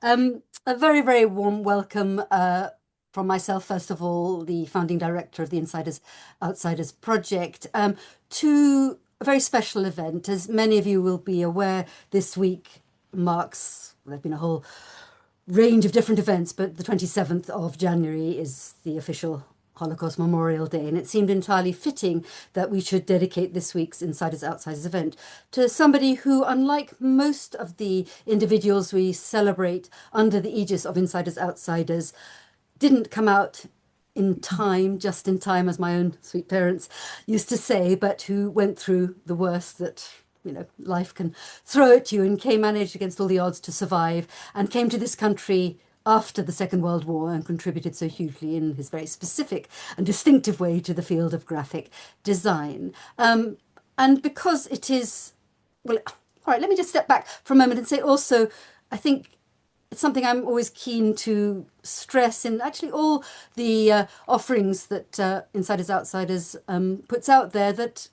A very, very warm welcome from myself, first of all, the founding director of the Insiders Outsiders project, to a very special event. As many of you will be aware, this week marks, there have been a whole range of different events, but the 27th of January is the official Holocaust Memorial Day, and it seemed entirely fitting that we should dedicate this week's Insiders Outsiders event to somebody who, unlike most of the individuals we celebrate under the aegis of Insiders Outsiders, didn't come out in time, just in time, as my own sweet parents used to say, but who went through the worst that life can throw at you, and managed against all the odds to survive, and came to this country after the Second World War and contributed so hugely in his very specific and distinctive way to the field of graphic design. And because it is, well, all right, let me just step back for a moment and say also, I think it's something I'm always keen to stress in actually all the offerings that Insiders Outsiders puts out there, that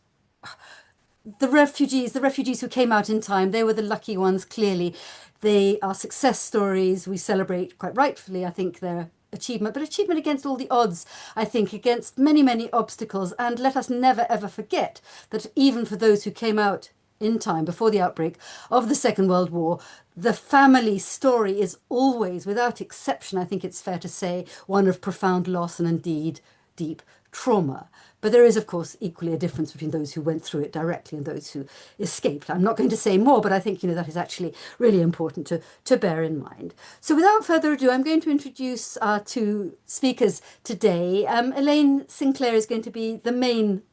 the refugees who came out in time, they were the lucky ones, clearly. They are success stories. We celebrate, quite rightfully, I think, their achievement, but achievement against all the odds, I think, against many, many obstacles. And let us never, ever forget that even for those who came out in time, before the outbreak of the Second World War, the family story is always, without exception, I think it's fair to say, one of profound loss and indeed deep trauma. But there is, of course, equally a difference between those who went through it directly and those who escaped. I'm not going to say more, but I think that is actually really important to bear in mind. So without further ado, I'm going to introduce our two speakers today. Elaine Sinclair is going to be the main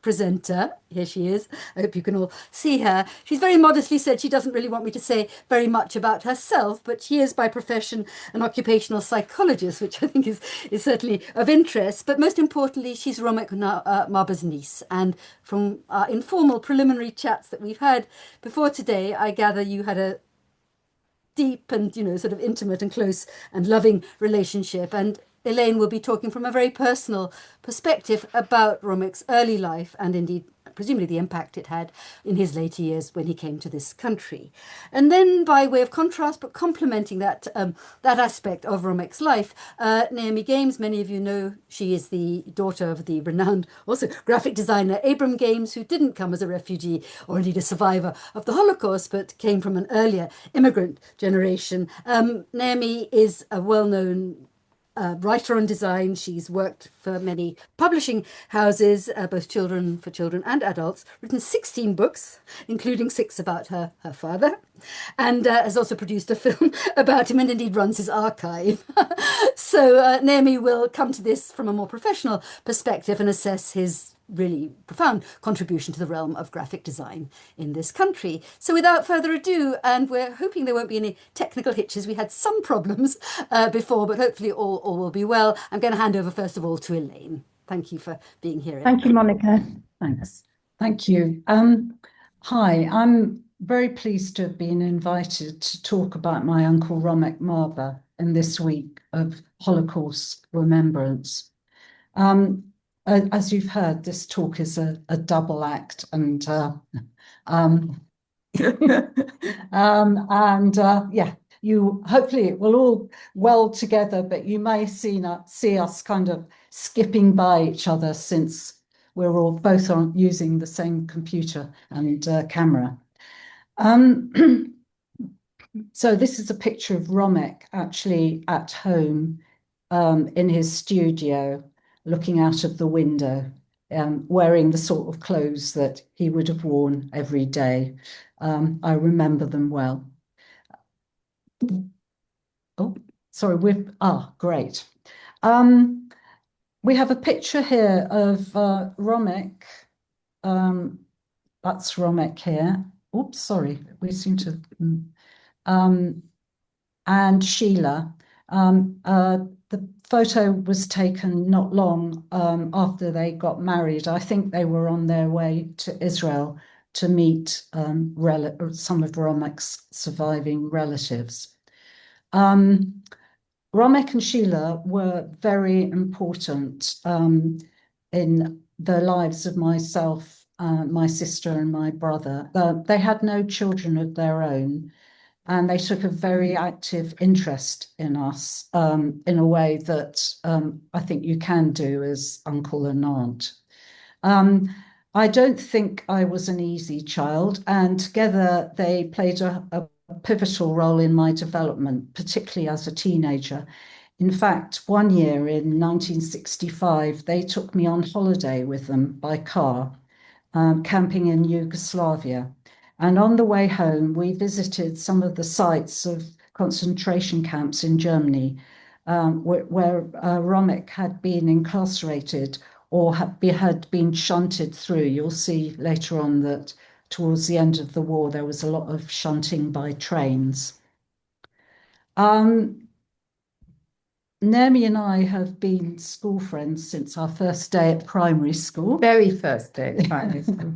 presenter. Here she is. I hope you can all see her. She's very modestly said she doesn't really want me to say very much about herself, but she is by profession an occupational psychologist, which I think is certainly of interest. But most importantly, she's Romek Marber's niece. And from our informal preliminary chats that we've had before today, I gather you had a deep and, sort of intimate and close and loving relationship. And Elaine will be talking from a very personal perspective about Romek's early life and indeed presumably the impact it had in his later years when he came to this country. And then, by way of contrast, but complementing that aspect of Romek's life, Naomi Games, many of you know, she is the daughter of the renowned also graphic designer Abram Games, who didn't come as a refugee or indeed a survivor of the Holocaust, but came from an earlier immigrant generation. Naomi is a well-known writer on design. She's worked for many publishing houses, both for children and adults, written 16 books, including 6 about her father, and has also produced a film about him and indeed runs his archive. So Naomi will come to this from a more professional perspective and assess his really profound contribution to the realm of graphic design in this country. So without further ado, and we're hoping there won't be any technical hitches, we had some problems before, but hopefully all will be well. I'm going to hand over first of all to Elaine. Thank you for being here. Thank you, Monica. Thanks. Thank you. Hi, I'm very pleased to have been invited to talk about my uncle Romek Marber in this week of Holocaust remembrance. As you've heard, this talk is a double act, and yeah, you hopefully it will all well together, but you may see us kind of skipping by each other since we're all both using the same computer and camera. So this is a picture of Romek actually at home in his studio, looking out of the window, wearing the sort of clothes that he would have worn every day. I remember them well. Oh, sorry, great. We have a picture here of Romek. That's Romek here. Oops, sorry, we seem to... and Sheila. The photo was taken not long after they got married. I think they were on their way to Israel to meet some of Romek's surviving relatives. Romek and Sheila were very important in the lives of myself, my sister and my brother. They had no children of their own, and they took a very active interest in us in a way that I think you can do as uncle and aunt. Um, I don't think I was an easy child, and together they played a pivotal role in my development, particularly as a teenager. In fact, one year in 1965, they took me on holiday with them by car, camping in Yugoslavia. And on the way home, we visited some of the sites of concentration camps in Germany, where Romek had been incarcerated or had been shunted through. You'll see later on that towards the end of the war, there was a lot of shunting by trains. Naomi and I have been school friends since our first day at primary school. Very first day at primary school.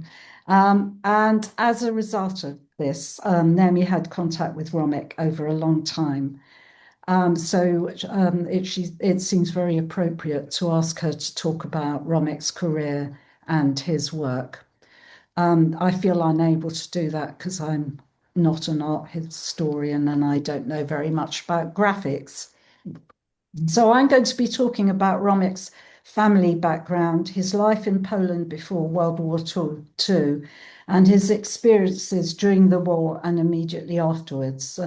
And as a result of this, Naomi had contact with Romek over a long time. It seems very appropriate to ask her to talk about Romek's career and his work. I feel unable to do that because I'm not an art historian and I don't know very much about graphics. So I'm going to be talking about Romek's family background, his life in Poland before World War II, and his experiences during the war and immediately afterwards.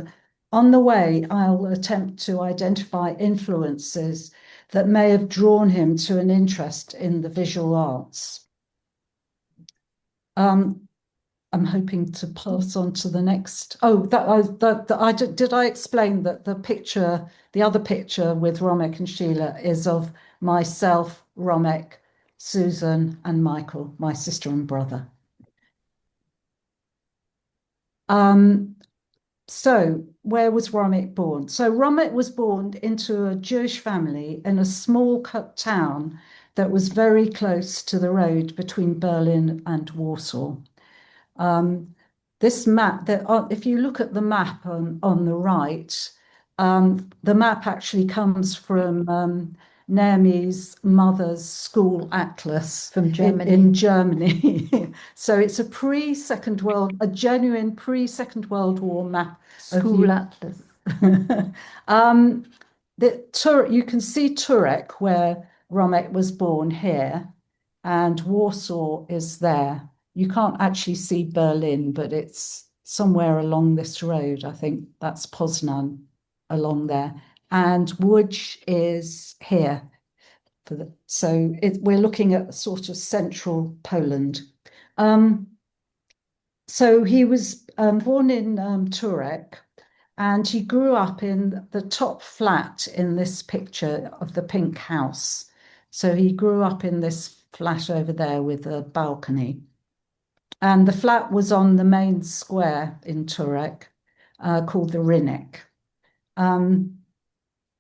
On the way, I'll attempt to identify influences that may have drawn him to an interest in the visual arts. I'm hoping to pass on to the next. Oh, did I explain that the other picture with Romek and Sheila is of myself, Romek, Susan, and Michael, my sister and brother. So where was Romek born? So Romek was born into a Jewish family in a small town that was very close to the road between Berlin and Warsaw. This map, if you look at the map on the right, the map actually comes from Naomi's mother's school atlas From Germany. in Germany. So it's a genuine pre-Second World War map. School atlas. You can see Turek, where Romek was born here, and Warsaw is there. You can't actually see Berlin, but it's somewhere along this road. I think that's Poznan along there. And Łódź is here. We're looking at sort of central Poland. So he was born in Turek, and he grew up in the top flat in this picture of the pink house. So he grew up in this flat over there with a balcony. And the flat was on the main square in Turek, called the Rinnek.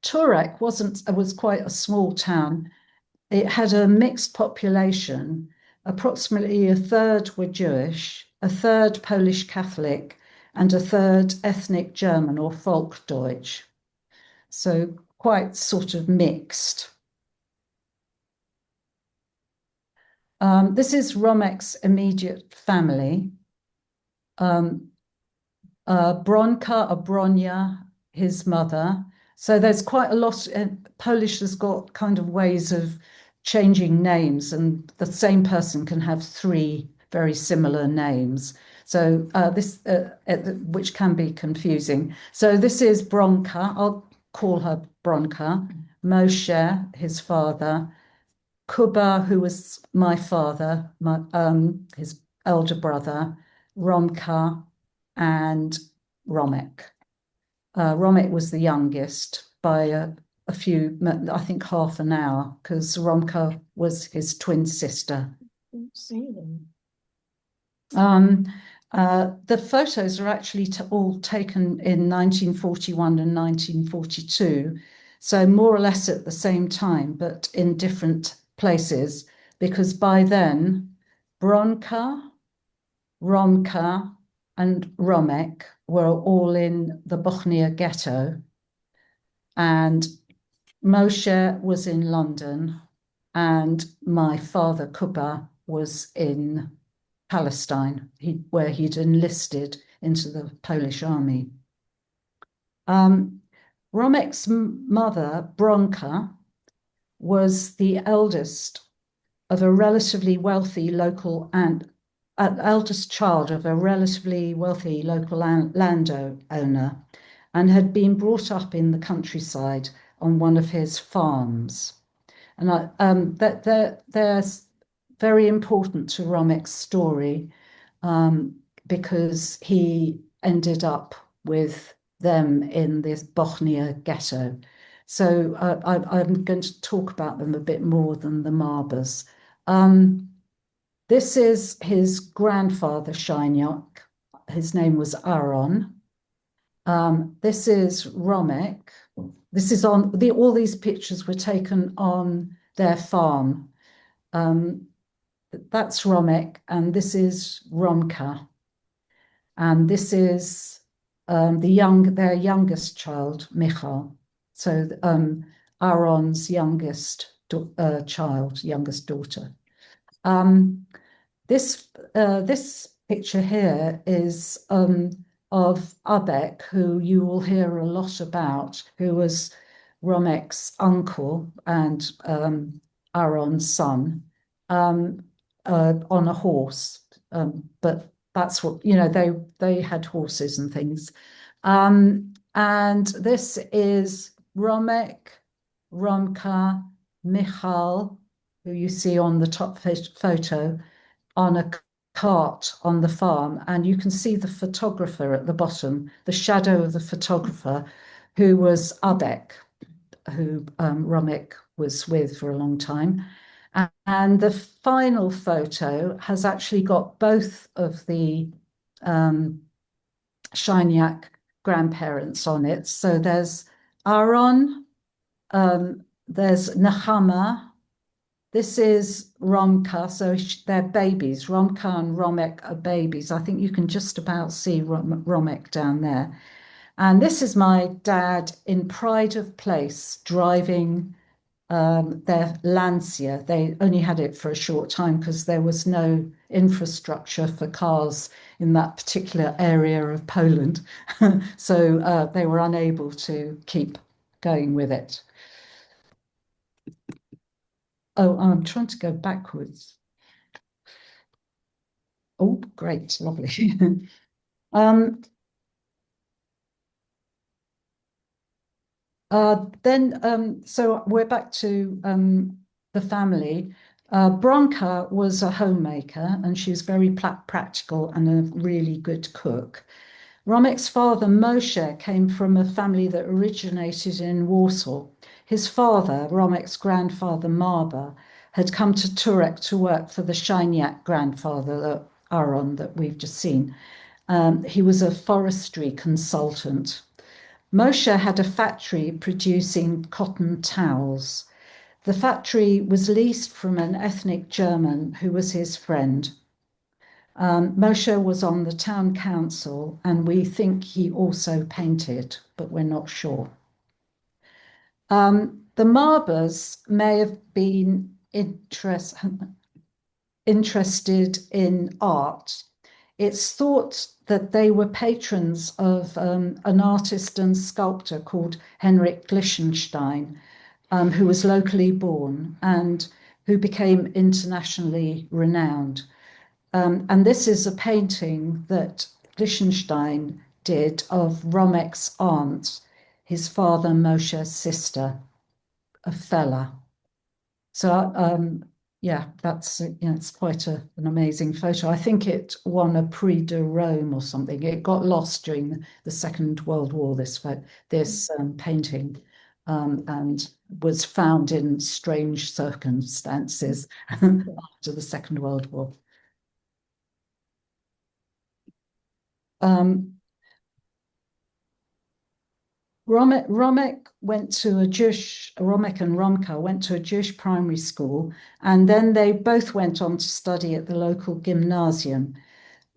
Turek was quite a small town. It had a mixed population. Approximately a third were Jewish, a third Polish Catholic, and a third ethnic German or Volkdeutsch. So quite sort of mixed. This is Romek's immediate family. Bronka or Bronia, his mother. So there's quite a lot. Polish has got kind of ways of changing names, and the same person can have three very similar names. So which can be confusing. So this is Bronka. I'll call her Bronka. Moshe, his father. Kuba, who was my father, his elder brother, Romka, and Romek. Romek was the youngest by a few, I think half an hour, because Romka was his twin sister. The photos are actually all taken in 1941 and 1942, so more or less at the same time, but in different places, because by then Bronka, Romka, and Romek were all in the Bochnia ghetto, and Moshe was in London, and my father Kuba was in Palestine, where he'd enlisted into the Polish army. Romek's mother, Bronca, was the eldest of a relatively wealthy local and eldest child of a relatively wealthy local landowner, and had been brought up in the countryside on one of his farms. And they're very important to Romek's story, because he ended up with them in this Bochnia ghetto. So I'm going to talk about them a bit more than the Marbers. This is his grandfather, Shinyok. His name was Aaron. This is Romek. This is on all these pictures were taken on their farm. That's Romek, and this is Romka. And this is their youngest child, Michal. So Aaron's youngest child, youngest daughter. This picture here is of Abek, who you will hear a lot about, who was Romek's uncle and Aaron's son, on a horse. But that's what, they had horses and things. And this is Romek, Romka, Michal, who you see on the top photo, on a cart on the farm. And you can see the photographer at the bottom, the shadow of the photographer, who was Abek, who Romek was with for a long time. And the final photo has actually got both of the Shinyok grandparents on it. So there's Aaron, there's Nechama. This is Romka, so they're babies. Romka and Romek are babies. I think you can just about see Romek down there. And this is my dad in pride of place driving their Lancia. They only had it for a short time because there was no infrastructure for cars in that particular area of Poland. So they were unable to keep going with it. Oh, I'm trying to go backwards. Oh, great, lovely. So we're back to the family. Bronca was a homemaker, and she was very practical and a really good cook. Romek's father, Moshe, came from a family that originated in Warsaw. His father, Romek's grandfather, Marber, had come to Turek to work for the Shinyok grandfather, Aaron, that we've just seen. He was a forestry consultant. Moshe had a factory producing cotton towels. The factory was leased from an ethnic German who was his friend. Moshe was on the town council, and we think he also painted, but we're not sure. The Marbers may have been interested in art. It's thought that they were patrons of an artist and sculptor called Henrik Lichtenstein, who was locally born and who became internationally renowned. And this is a painting that Lichtenstein did of Romek's aunt, his father Moshe's sister, Fela. So yeah, it's quite an amazing photo. I think it won a Prix de Rome or something. It got lost during the Second World War, this painting, and was found in strange circumstances after the Second World War. Romek and Romka went to a Jewish primary school, and then they both went on to study at the local gymnasium.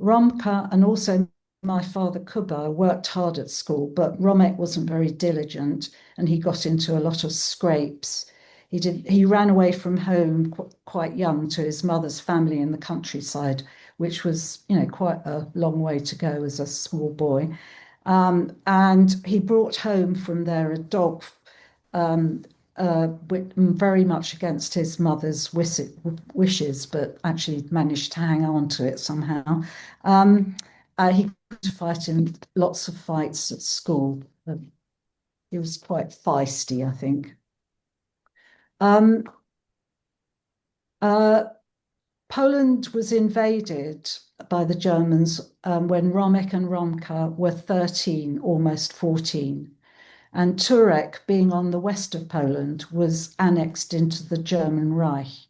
Romka and also my father Kuba worked hard at school, but Romek wasn't very diligent, and he got into a lot of scrapes. He ran away from home quite young to his mother's family in the countryside, which was, quite a long way to go as a small boy. And he brought home from there a dog, very much against his mother's wishes, but actually managed to hang on to it somehow. He got to fight in lots of fights at school. He was quite feisty, I think. Poland was invaded by the Germans when Romek and Romka were 13, almost 14. And Turek, being on the west of Poland, was annexed into the German Reich.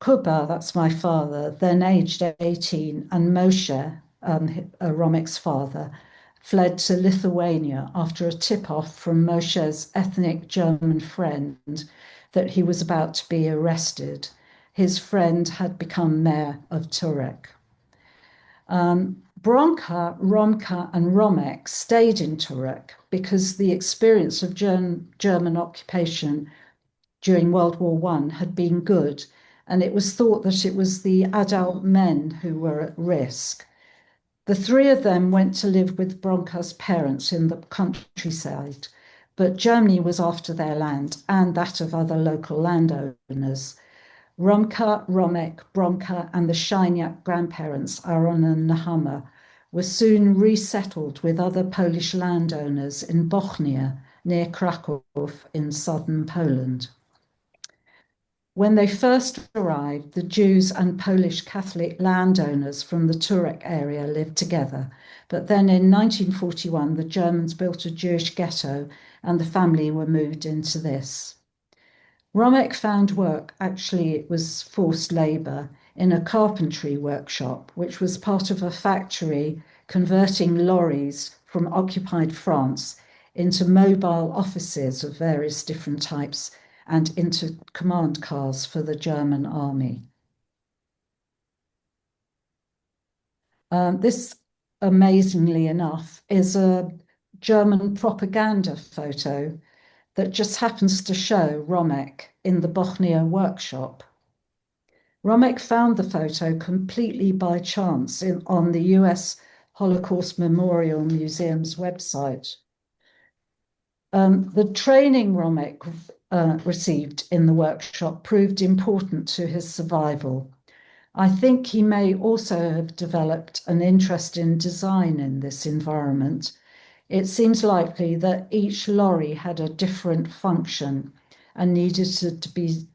Kuba, that's my father, then aged 18, and Moshe, Romek's father, fled to Lithuania after a tip-off from Moshe's ethnic German friend that he was about to be arrested. His friend had become mayor of Turek. Bronka, Romka, and Romek stayed in Turek because the experience of German occupation during World War I had been good, and it was thought that it was the adult men who were at risk. The three of them went to live with Bronka's parents in the countryside, but Germany was after their land and that of other local landowners. Romka, Romek, Bronka, and the Shyniak grandparents, Aaron and Nahama, were soon resettled with other Polish landowners in Bochnia, near Krakow in southern Poland. When they first arrived, the Jews and Polish Catholic landowners from the Turek area lived together. But then in 1941, the Germans built a Jewish ghetto and the family were moved into this. Romek found work, actually it was forced labour, in a carpentry workshop, which was part of a factory converting lorries from occupied France into mobile offices of various different types and into command cars for the German army. This, amazingly enough, is a German propaganda photo that just happens to show Romek in the Bochnia workshop. Romek found the photo completely by chance on the US Holocaust Memorial Museum's website. The training Romek received in the workshop proved important to his survival. I think he may also have developed an interest in design in this environment. It seems likely that each lorry had a different function and needed to be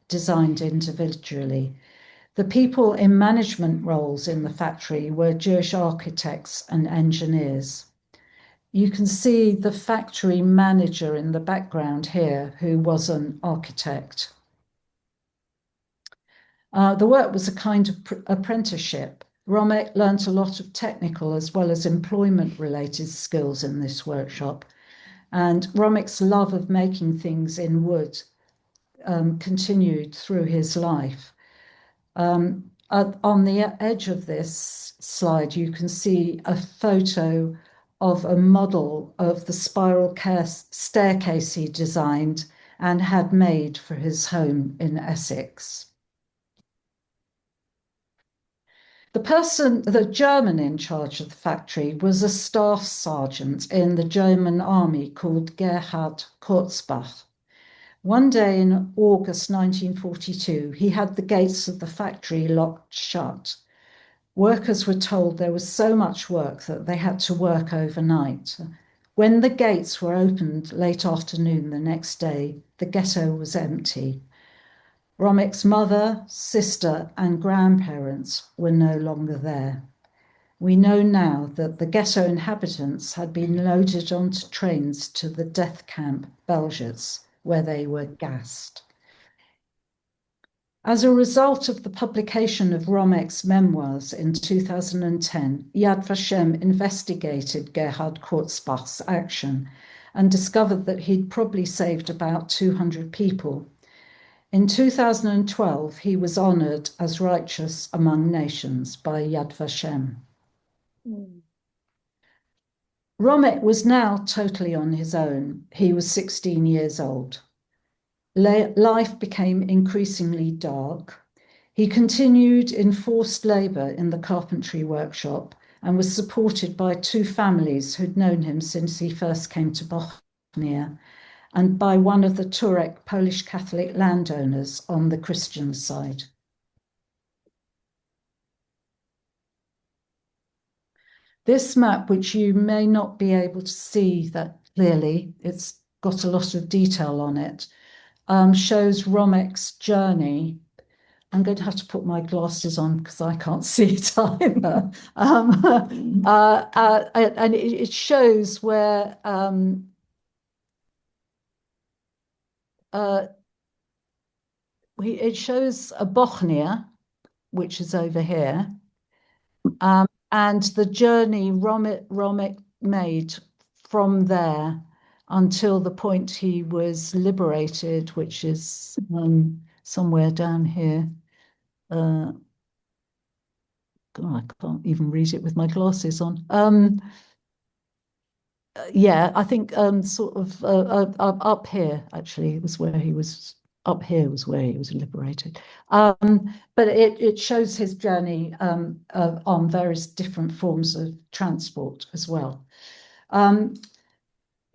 designed individually. The people in management roles in the factory were Jewish architects and engineers. You can see the factory manager in the background here, who was an architect. The work was a kind of apprenticeship. Romek learnt a lot of technical as well as employment-related skills in this workshop. And Romek's love of making things in wood continued through his life. On the edge of this slide, you can see a photo of a model of the spiral staircase he designed and had made for his home in Essex. The German in charge of the factory was a staff sergeant in the German army called Gerhard Kurzbach. One day in August 1942, he had the gates of the factory locked shut. Workers were told there was so much work that they had to work overnight. When the gates were opened late afternoon the next day, the ghetto was empty. Romek's mother, sister, and grandparents were no longer there. We know now that the ghetto inhabitants had been loaded onto trains to the death camp Belzec, where they were gassed. As a result of the publication of Romek's memoirs in 2010, Yad Vashem investigated Gerhard Kurzbach's action and discovered that he'd probably saved about 200 people. In 2012, he was honoured as righteous among nations by Yad Vashem. Romek was now totally on his own. He was 16 years old. Life became increasingly dark. He continued in forced labour in the carpentry workshop and was supported by two families who'd known him since he first came to Bochnia, and by one of the Turek Polish Catholic landowners on the Christian side. This map, which you may not be able to see that clearly, it's got a lot of detail on it, shows Romek's journey. I'm going to have to put my glasses on because I can't see it either. And it shows where it shows a Bochnia, which is over here, and the journey Romek made from there until the point he was liberated, which is somewhere down here. God, I can't even read it with my glasses on. Yeah, I think sort of up here actually was where he was. Up here was where he was liberated. But it shows his journey on various different forms of transport as well. In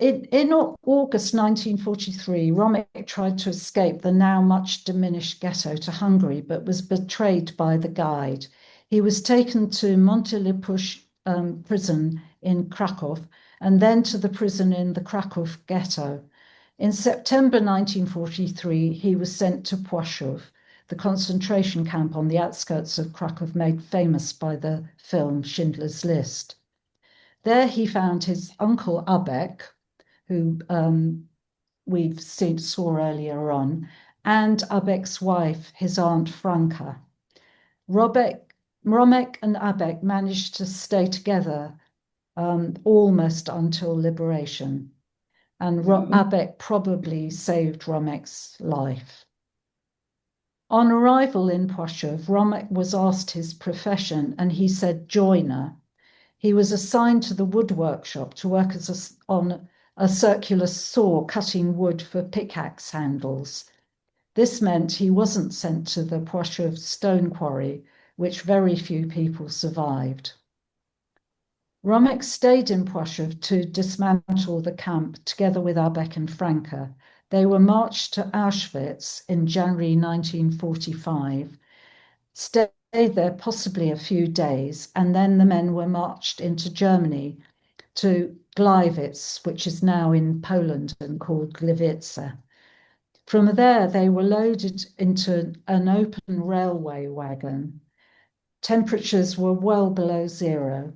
August 1943, Romek tried to escape the now much diminished ghetto to Hungary, but was betrayed by the guide. He was taken to Montelipus prison in Krakow, and then to the prison in the Krakow ghetto. In September 1943, he was sent to Płaszów, the concentration camp on the outskirts of Krakow made famous by the film Schindler's List. There he found his uncle Abek, who we've saw earlier on, and Abek's wife, his aunt Franka. Romek and Abek managed to stay together almost until liberation, and Abek probably saved Romek's life. On arrival in Płaszów, Romek was asked his profession, and he said joiner. He was assigned to the wood workshop to work on a circular saw cutting wood for pickaxe handles. This meant he wasn't sent to the Płaszów stone quarry, which very few people survived. Romek stayed in Płaszów to dismantle the camp together with Abek and Franka. They were marched to Auschwitz in January 1945, stayed there possibly a few days, and then the men were marched into Germany to Gliwice, which is now in Poland and called Gliwice. From there, they were loaded into an open railway wagon. Temperatures were well below zero.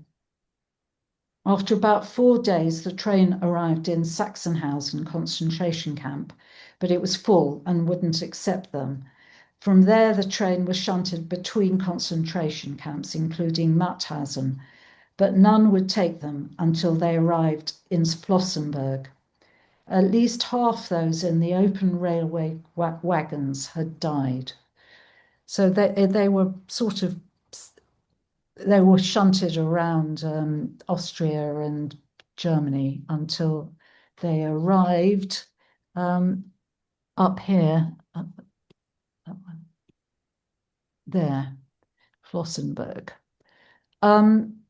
After about 4 days, the train arrived in Sachsenhausen concentration camp, but it was full and wouldn't accept them. From there, the train was shunted between concentration camps, including Mauthausen, but none would take them until they arrived in Flossenburg. At least half those in the open railway wagons had died. So they were shunted around Austria and Germany until they arrived up here, that one, there, Flossenburg. From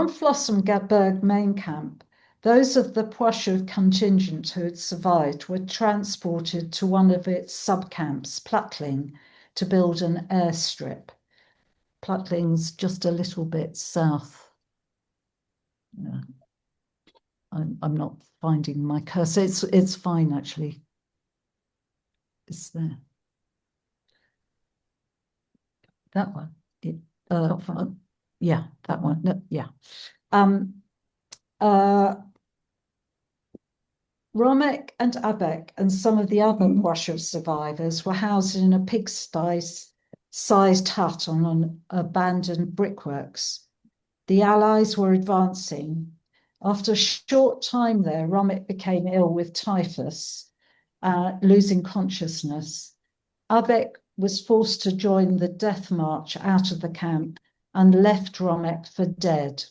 Flossenburg main camp, those of the Płaszów contingent who had survived were transported to one of its sub-camps, Plattling, to build an airstrip. Plattling's just a little bit south. Yeah. I'm not finding my cursor. It's fine, actually. It's there. That one. Yeah, that one. No, yeah. Romek and Abek and some of the other Płaszów survivors were housed in a pigsty-sized hut on an abandoned brickworks. The Allies were advancing. After a short time there, Romek became ill with typhus, losing consciousness. Abek was forced to join the death march out of the camp and left Romek for dead.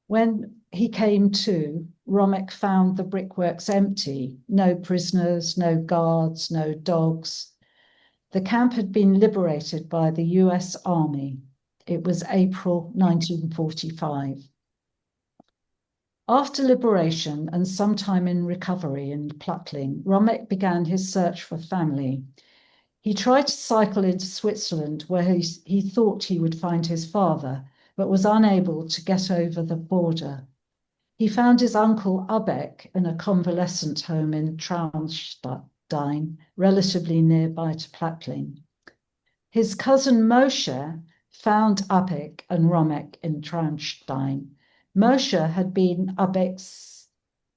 When he came to, Romek found the brickworks empty, no prisoners, no guards, no dogs. The camp had been liberated by the US Army. It was April 1945. After liberation and sometime in recovery in Plattling, Romek began his search for family. He tried to cycle into Switzerland where he thought he would find his father, but was unable to get over the border. He found his uncle Abek in a convalescent home in Traunstein, relatively nearby to Plattling. His cousin Moshe found Abek and Romek in Traunstein. Moshe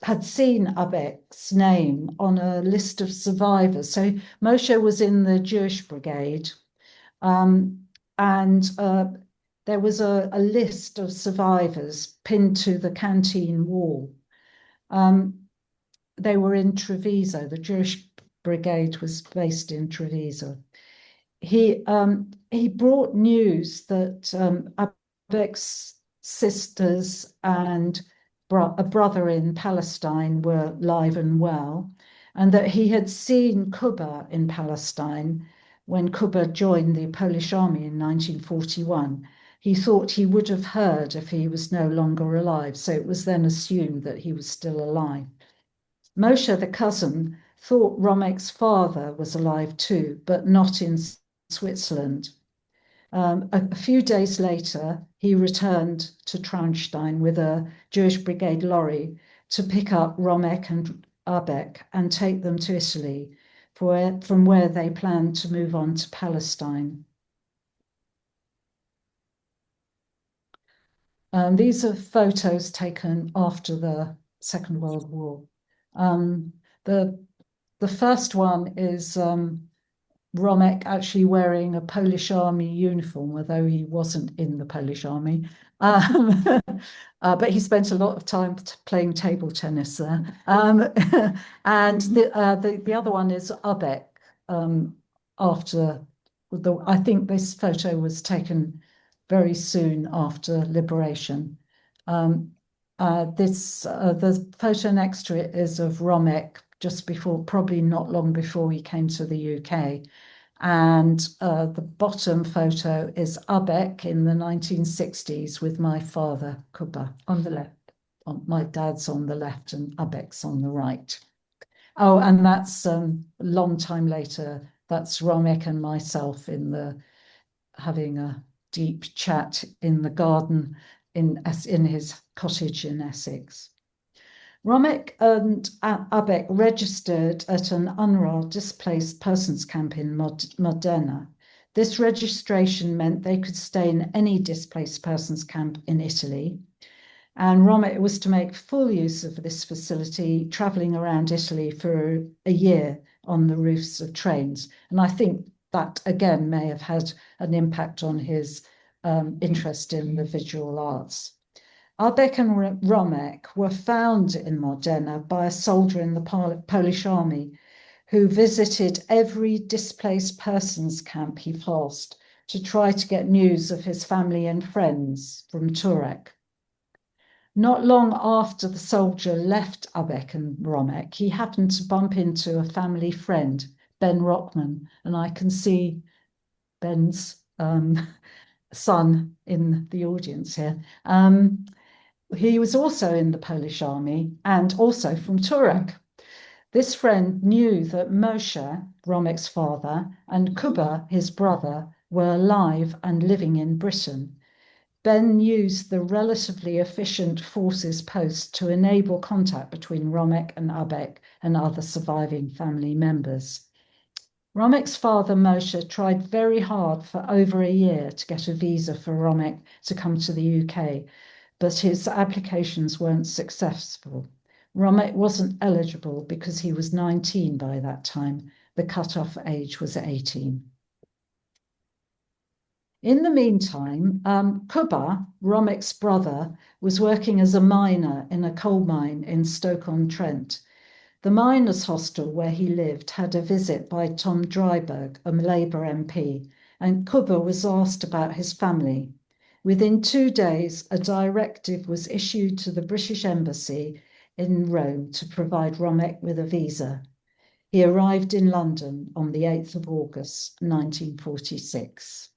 had seen Abek's name on a list of survivors. So Moshe was in the Jewish brigade, and there was a list of survivors pinned to the canteen wall. They were in Treviso. The Jewish brigade was based in Treviso. He brought news that Abek's sisters and a brother in Palestine were alive and well, and that he had seen Kuba in Palestine when Kuba joined the Polish army in 1941. He thought he would have heard if he was no longer alive, so it was then assumed that he was still alive. Moshe, the cousin, thought Romek's father was alive too, but not in Switzerland. A few days later, he returned to Traunstein with a Jewish brigade lorry to pick up Romek and Abek and take them to Italy, from where they planned to move on to Palestine. These are photos taken after the Second World War. The first one is Romek actually wearing a Polish army uniform, although he wasn't in the Polish army. But he spent a lot of time playing table tennis there. And the other one is Abek after I think this photo was taken very soon after liberation. The photo next to it is of Romek just before, probably not long before he came to the UK. And the bottom photo is Abek in the 1960s with my father, Kuba, on the left. My dad's on the left and Abek's on the right. Oh, and that's a long time later. That's Romek and myself having a deep chat in the garden in his cottage in Essex. Romek and Abek registered at an UNRWA displaced persons camp in Modena. This registration meant they could stay in any displaced persons camp in Italy. And Romek was to make full use of this facility, traveling around Italy for a year on the roofs of trains. And I think that, again, may have had an impact on his interest in the visual arts. Abek and Romek were found in Modena by a soldier in the Polish army who visited every displaced persons camp he passed to try to get news of his family and friends from Turek. Not long after the soldier left Abek and Romek, he happened to bump into a family friend, Ben Rockman, and I can see Ben's son in the audience here. He was also in the Polish army and also from Turek. This friend knew that Moshe, Romek's father, and Kuba, his brother, were alive and living in Britain. Ben used the relatively efficient forces post to enable contact between Romek and Abek and other surviving family members. Romek's father, Moshe, tried very hard for over a year to get a visa for Romek to come to the UK, but his applications weren't successful. Romek wasn't eligible because he was 19 by that time. The cutoff age was 18. In the meantime, Kuba, Romek's brother, was working as a miner in a coal mine in Stoke-on-Trent. The miners' hostel where he lived had a visit by Tom Dryburgh, a Labour MP, and Kuba was asked about his family. Within 2 days, a directive was issued to the British Embassy in Rome to provide Romek with a visa. He arrived in London on the 8th of August, 1946.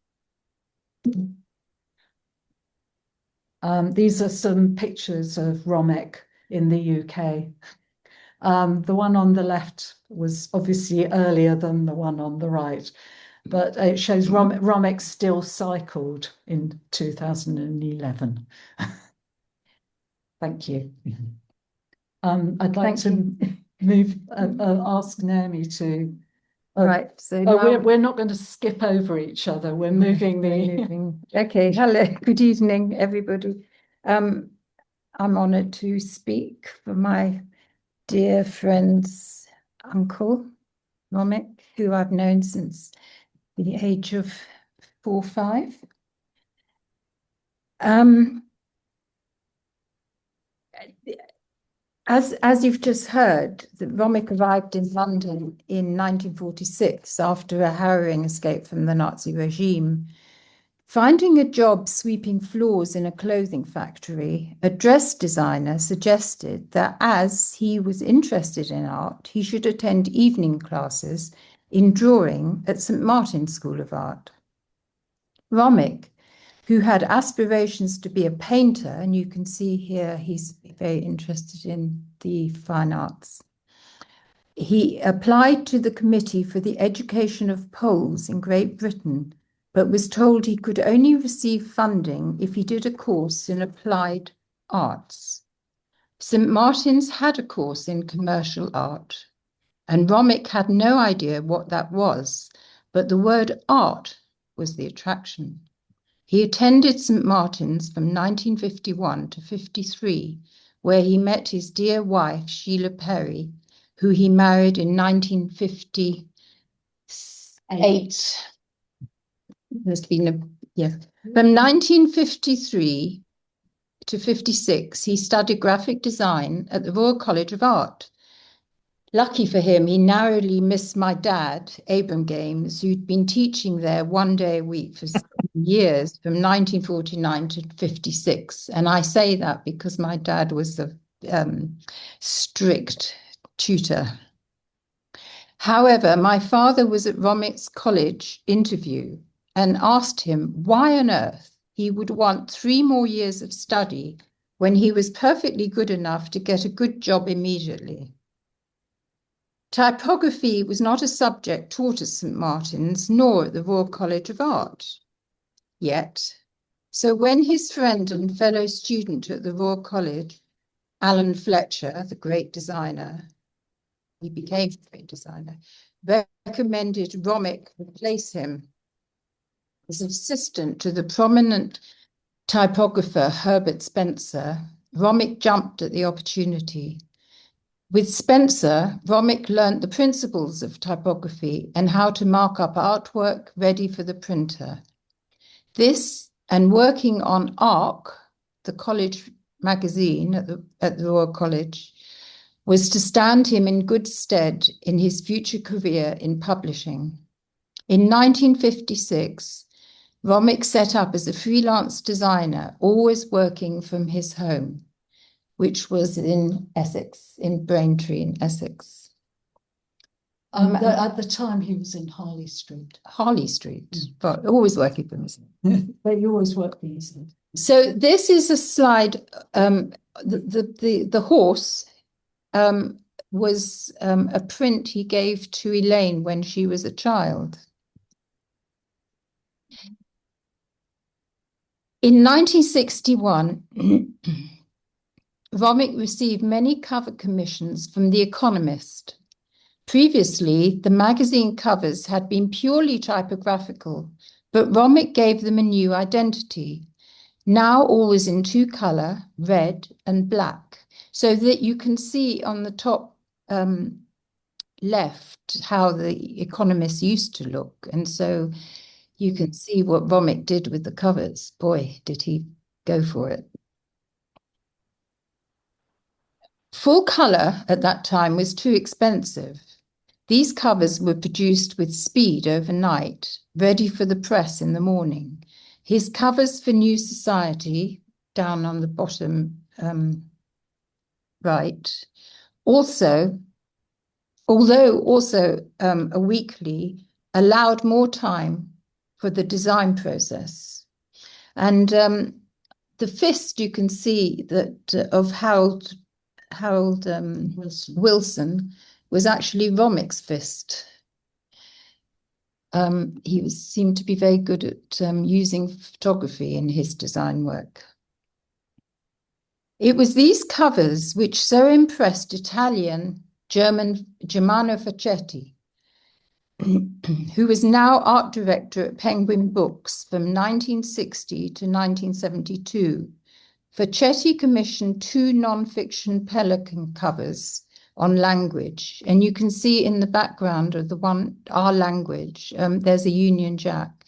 These are some pictures of Romek in the UK. The one on the left was obviously earlier than the one on the right, but it shows Romek still cycled in 2011. Thank you. I'd like to ask Naomi to. Right. So we're not going to skip over each other. We're moving. Okay. Hello. Good evening, everybody. I'm honoured to speak for my dear friend's uncle, Romek, who I've known since the age of 4 or 5. As you've just heard, Romek arrived in London in 1946 after a harrowing escape from the Nazi regime. Finding a job sweeping floors in a clothing factory, a dress designer suggested that as he was interested in art, he should attend evening classes in drawing at St. Martin's School of Art. Romek, who had aspirations to be a painter, and you can see here he's very interested in the fine arts. He applied to the Committee for the Education of Poles in Great Britain, but was told he could only receive funding if he did a course in applied arts. St. Martin's had a course in commercial art, and Romek had no idea what that was, but the word art was the attraction. He attended St. Martin's from 1951 to 53, where he met his dear wife, Sheila Perry, who he married in 1958. There's been From 1953 to 56, he studied graphic design at the Royal College of Art. Lucky for him, he narrowly missed my dad, Abram Games, who'd been teaching there 1 day a week for years, from 1949 to 56. And I say that because my dad was a strict tutor. However, my father was at Romek's college interview and asked him why on earth he would want 3 more years of study when he was perfectly good enough to get a good job immediately. Typography was not a subject taught at St. Martin's nor at the Royal College of Art yet. So when his friend and fellow student at the Royal College, Alan Fletcher, the great designer, he became a great designer, recommended Romek replace him as assistant to the prominent typographer Herbert Spencer, Romek jumped at the opportunity. With Spencer, Romek learnt the principles of typography and how to mark up artwork ready for the printer. This, and working on ARC, the college magazine at the Royal College, was to stand him in good stead in his future career in publishing. In 1956, Romek set up as a freelance designer, always working from his home, which was in Essex, in Braintree in Essex. At the time, he was in Harley Street. Harley Street, but always working from his home. But he always worked for himself. So this is a slide. The horse was a print he gave to Elaine when she was a child. In 1961, Romek received many cover commissions from The Economist. Previously, the magazine covers had been purely typographical, but Romek gave them a new identity. Now all was in 2-color, red and black, so that you can see on the top left how The Economist used to look. And so you can see what Romek did with the covers. Boy, did he go for it. Full color at that time was too expensive. These covers were produced with speed overnight, ready for the press in the morning. His covers for New Society, down on the bottom right, although also a weekly, allowed more time for the design process. And the fist you can see that of Harold Wilson was actually Romek's fist. He seemed to be very good at using photography in his design work. It was these covers which so impressed Italian German Germano Facchetti, who was now art director at Penguin Books from 1960 to 1972. Facchetti commissioned 2 non-fiction Pelican covers on language, and you can see in the background of the one, Our Language, there's a Union Jack,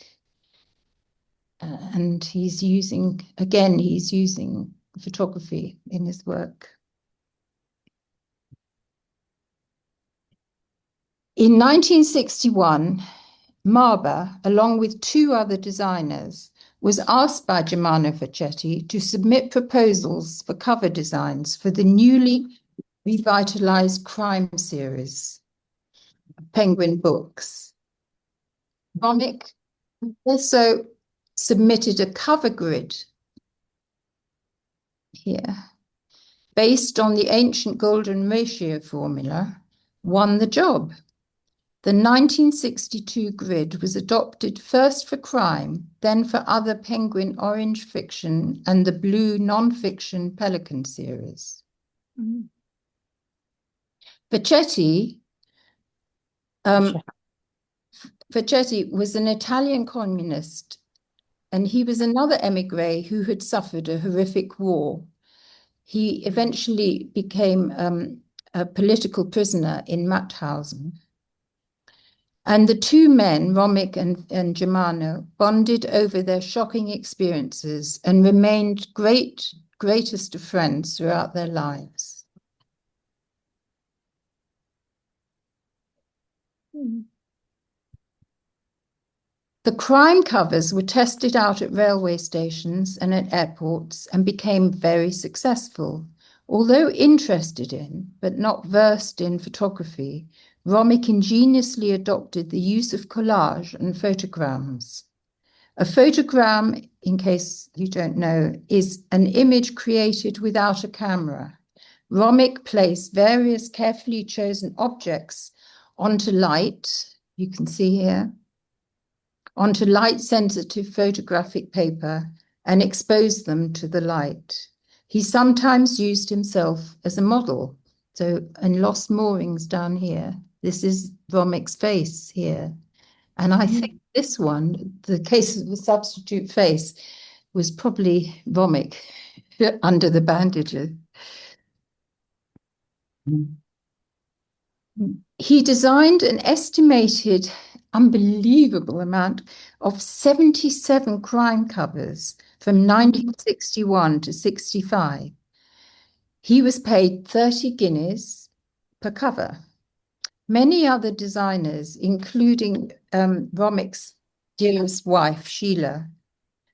and he's using photography in his work. In 1961, Marber, along with 2 other designers, was asked by Germano Facchetti to submit proposals for cover designs for the newly revitalized crime series, Penguin Books. Romek also submitted a cover grid here, based on the ancient golden ratio formula, won the job. The 1962 grid was adopted first for crime, then for other Penguin orange fiction and the blue non-fiction Pelican series. Mm. Facchetti was an Italian communist, and he was another émigré who had suffered a horrific war. He eventually became a political prisoner in Mauthausen. And the 2 men, Romek and Germano, bonded over their shocking experiences and remained greatest of friends throughout their lives. The crime covers were tested out at railway stations and at airports and became very successful. Although interested in, but not versed in photography, Romek ingeniously adopted the use of collage and photograms. A photogram, in case you don't know, is an image created without a camera. Romek placed various carefully chosen objects onto light, you can see here, onto light-sensitive photographic paper and exposed them to the light. He sometimes used himself as a model. So in Lost Moorings down here, this is Romek's face here. And I think this one, the case of the substitute face, was probably Romek under the bandages. He designed an estimated unbelievable amount of 77 crime covers from 1961 to 65. He was paid 30 guineas per cover. Many other designers, including Romek's dearest wife, Sheila,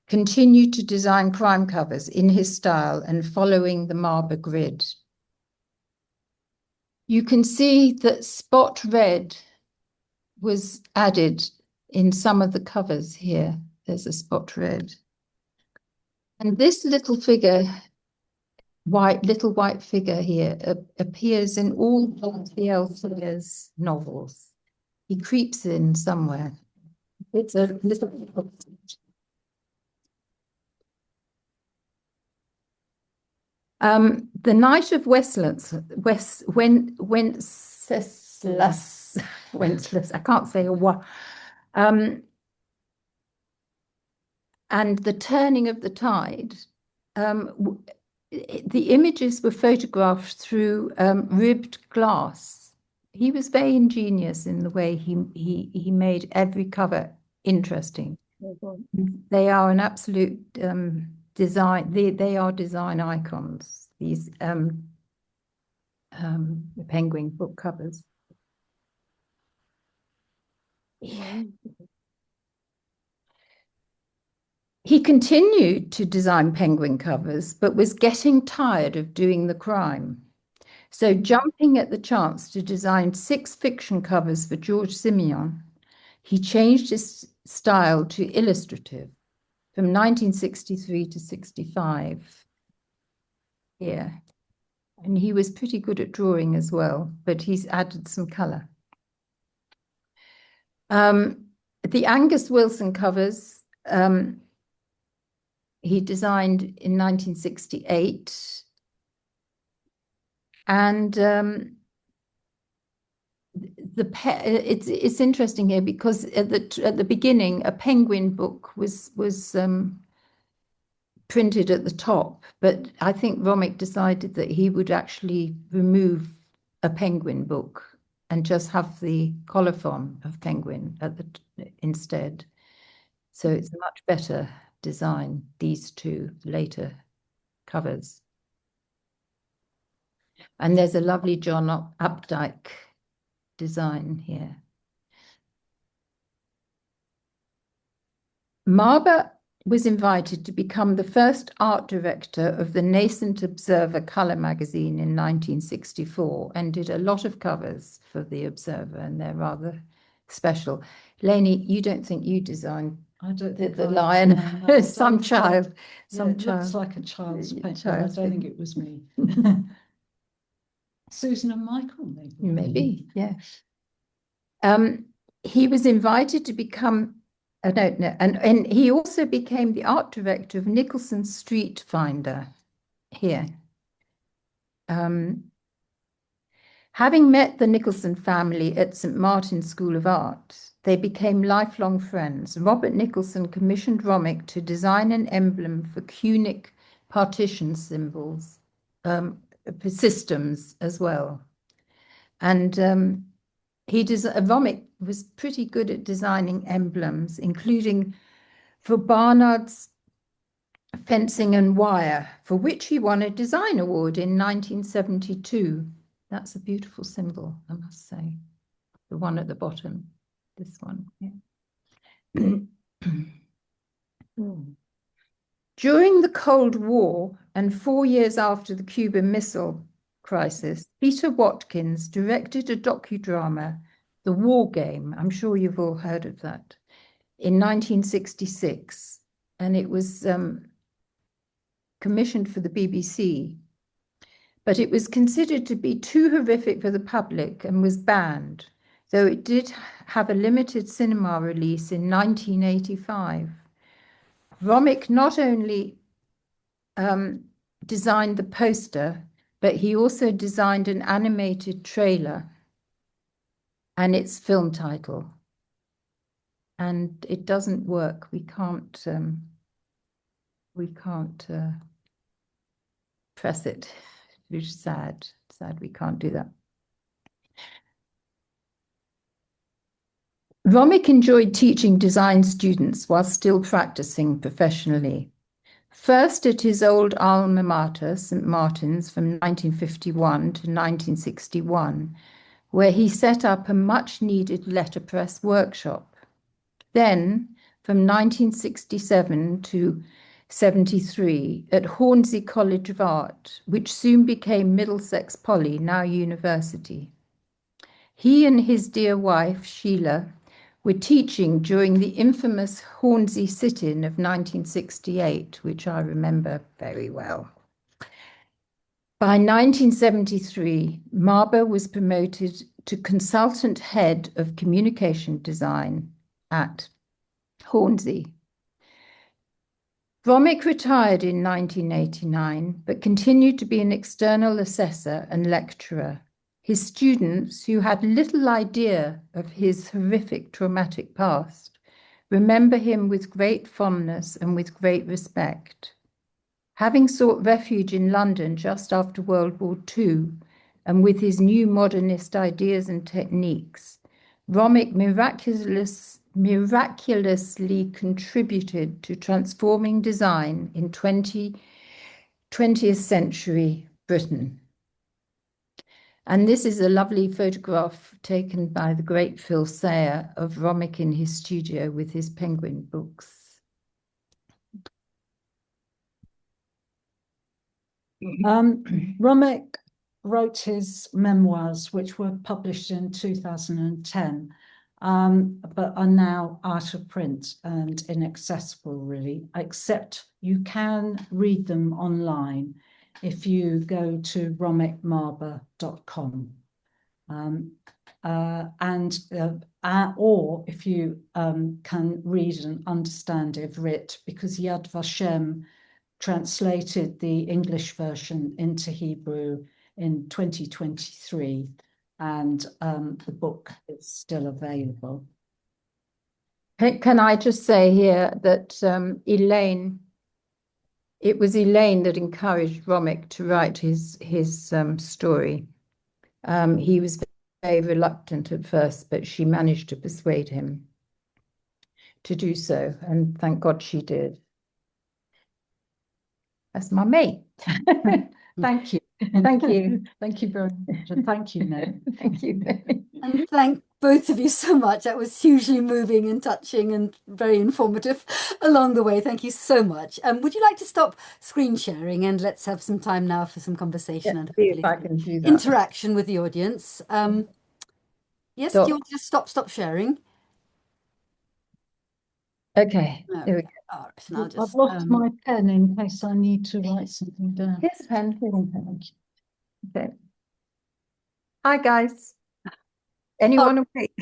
continued to design crime covers in his style and following the Marber grid. You can see that spot red was added in some of the covers here. There's a spot red. And this little figure, little white figure here, appears in all Belzec's novels. He creeps in somewhere. It's a little... The Knight of Wenceslas, I can't say a what, and the Turning of the Tide, the images were photographed through ribbed glass. He was very ingenious in the way he made every cover interesting. They are an absolute design. They are design icons. These the Penguin book covers. Yeah. He continued to design Penguin covers, but was getting tired of doing the crime. So, jumping at the chance to design 6 fiction covers for George Simeon, he changed his style to illustrative. from 1963 to 65 here. And he was pretty good at drawing as well, but he's added some colour. The Angus Wilson covers he designed in 1968. And it's interesting here because at the beginning a penguin book was printed at the top, but I think Romek decided that he would actually remove a penguin book and just have the colophon of penguin instead. So it's a much better design, these two later covers. And there's a lovely John Updike design here. Marber was invited to become the first art director of the nascent Observer colour magazine in 1964 and did a lot of covers for the Observer, and they're rather special. Lainey, you don't think you designed I don't think the I lion? designed that. Some child. It looks like a child's painting. I don't think it was me. Susan and Michael, maybe. Maybe, yeah. He was invited to become, I don't know, and he also became the art director of Nicholson Street Finder here. Having met the Nicholson family at St. Martin's School of Art, they became lifelong friends. Robert Nicholson commissioned Romek to design an emblem for cunic partition symbols, systems as well. And Romek was pretty good at designing emblems, including for Barnard's Fencing and Wire, for which he won a design award in 1972. That's a beautiful symbol, I must say. The one at the bottom, this one. Yeah. During the Cold War and 4 years after the Cuban Missile Crisis, Peter Watkins directed a docudrama, The War Game. I'm sure you've all heard of that, in 1966, and it was commissioned for the BBC, but it was considered to be too horrific for the public and was banned, though it did have a limited cinema release in 1985. Romek not only designed the poster, but he also designed an animated trailer and its film title. And it doesn't work. We can't press it, which is sad. Sad we can't do that. Romek enjoyed teaching design students while still practicing professionally. First at his old alma mater, St. Martin's, from 1951 to 1961, where he set up a much-needed letterpress workshop. Then, from 1967 to 73, at Hornsey College of Art, which soon became Middlesex Poly, now university. He and his dear wife, Sheila, were teaching during the infamous Hornsey sit-in of 1968, which I remember very well. By 1973, Marber was promoted to consultant head of communication design at Hornsey. Romek retired in 1989, but continued to be an external assessor and lecturer. His students, who had little idea of his horrific traumatic past, remember him with great fondness and with great respect. Having sought refuge in London just after World War II, and with his new modernist ideas and techniques, Romek miraculously contributed to transforming design in 20th century Britain. And this is a lovely photograph taken by the great Phil Sayer of Romek in his studio with his penguin books. Romek wrote his memoirs, which were published in 2010. but are now out of print and inaccessible, really, except you can read them online if you go to romekmarber.com. Or if you can read and understand Ivrit, because Yad Vashem translated the English version into Hebrew in 2023, and the book is still available. Can I just say here that it was Elaine that encouraged Romek to write his story. He was very reluctant at first, but she managed to persuade him to do so, and thank God she did. That's my mate. Thank you. Thank you. Thank you very much. And thank you, Ned. Thank you. And thank both of you so much. That was hugely moving and touching and very informative along the way. Thank you so much. Would you like to stop screen sharing, and let's have some time now for some conversation and See if I can do that. interaction with the audience. Yes, Stop. do you want to just stop sharing? Okay. No. There we go. All right, and I'll I've just, lost my pen in case I need to write something down. Here's a pen. Thank you. Okay. Hi, guys. Anyone awake?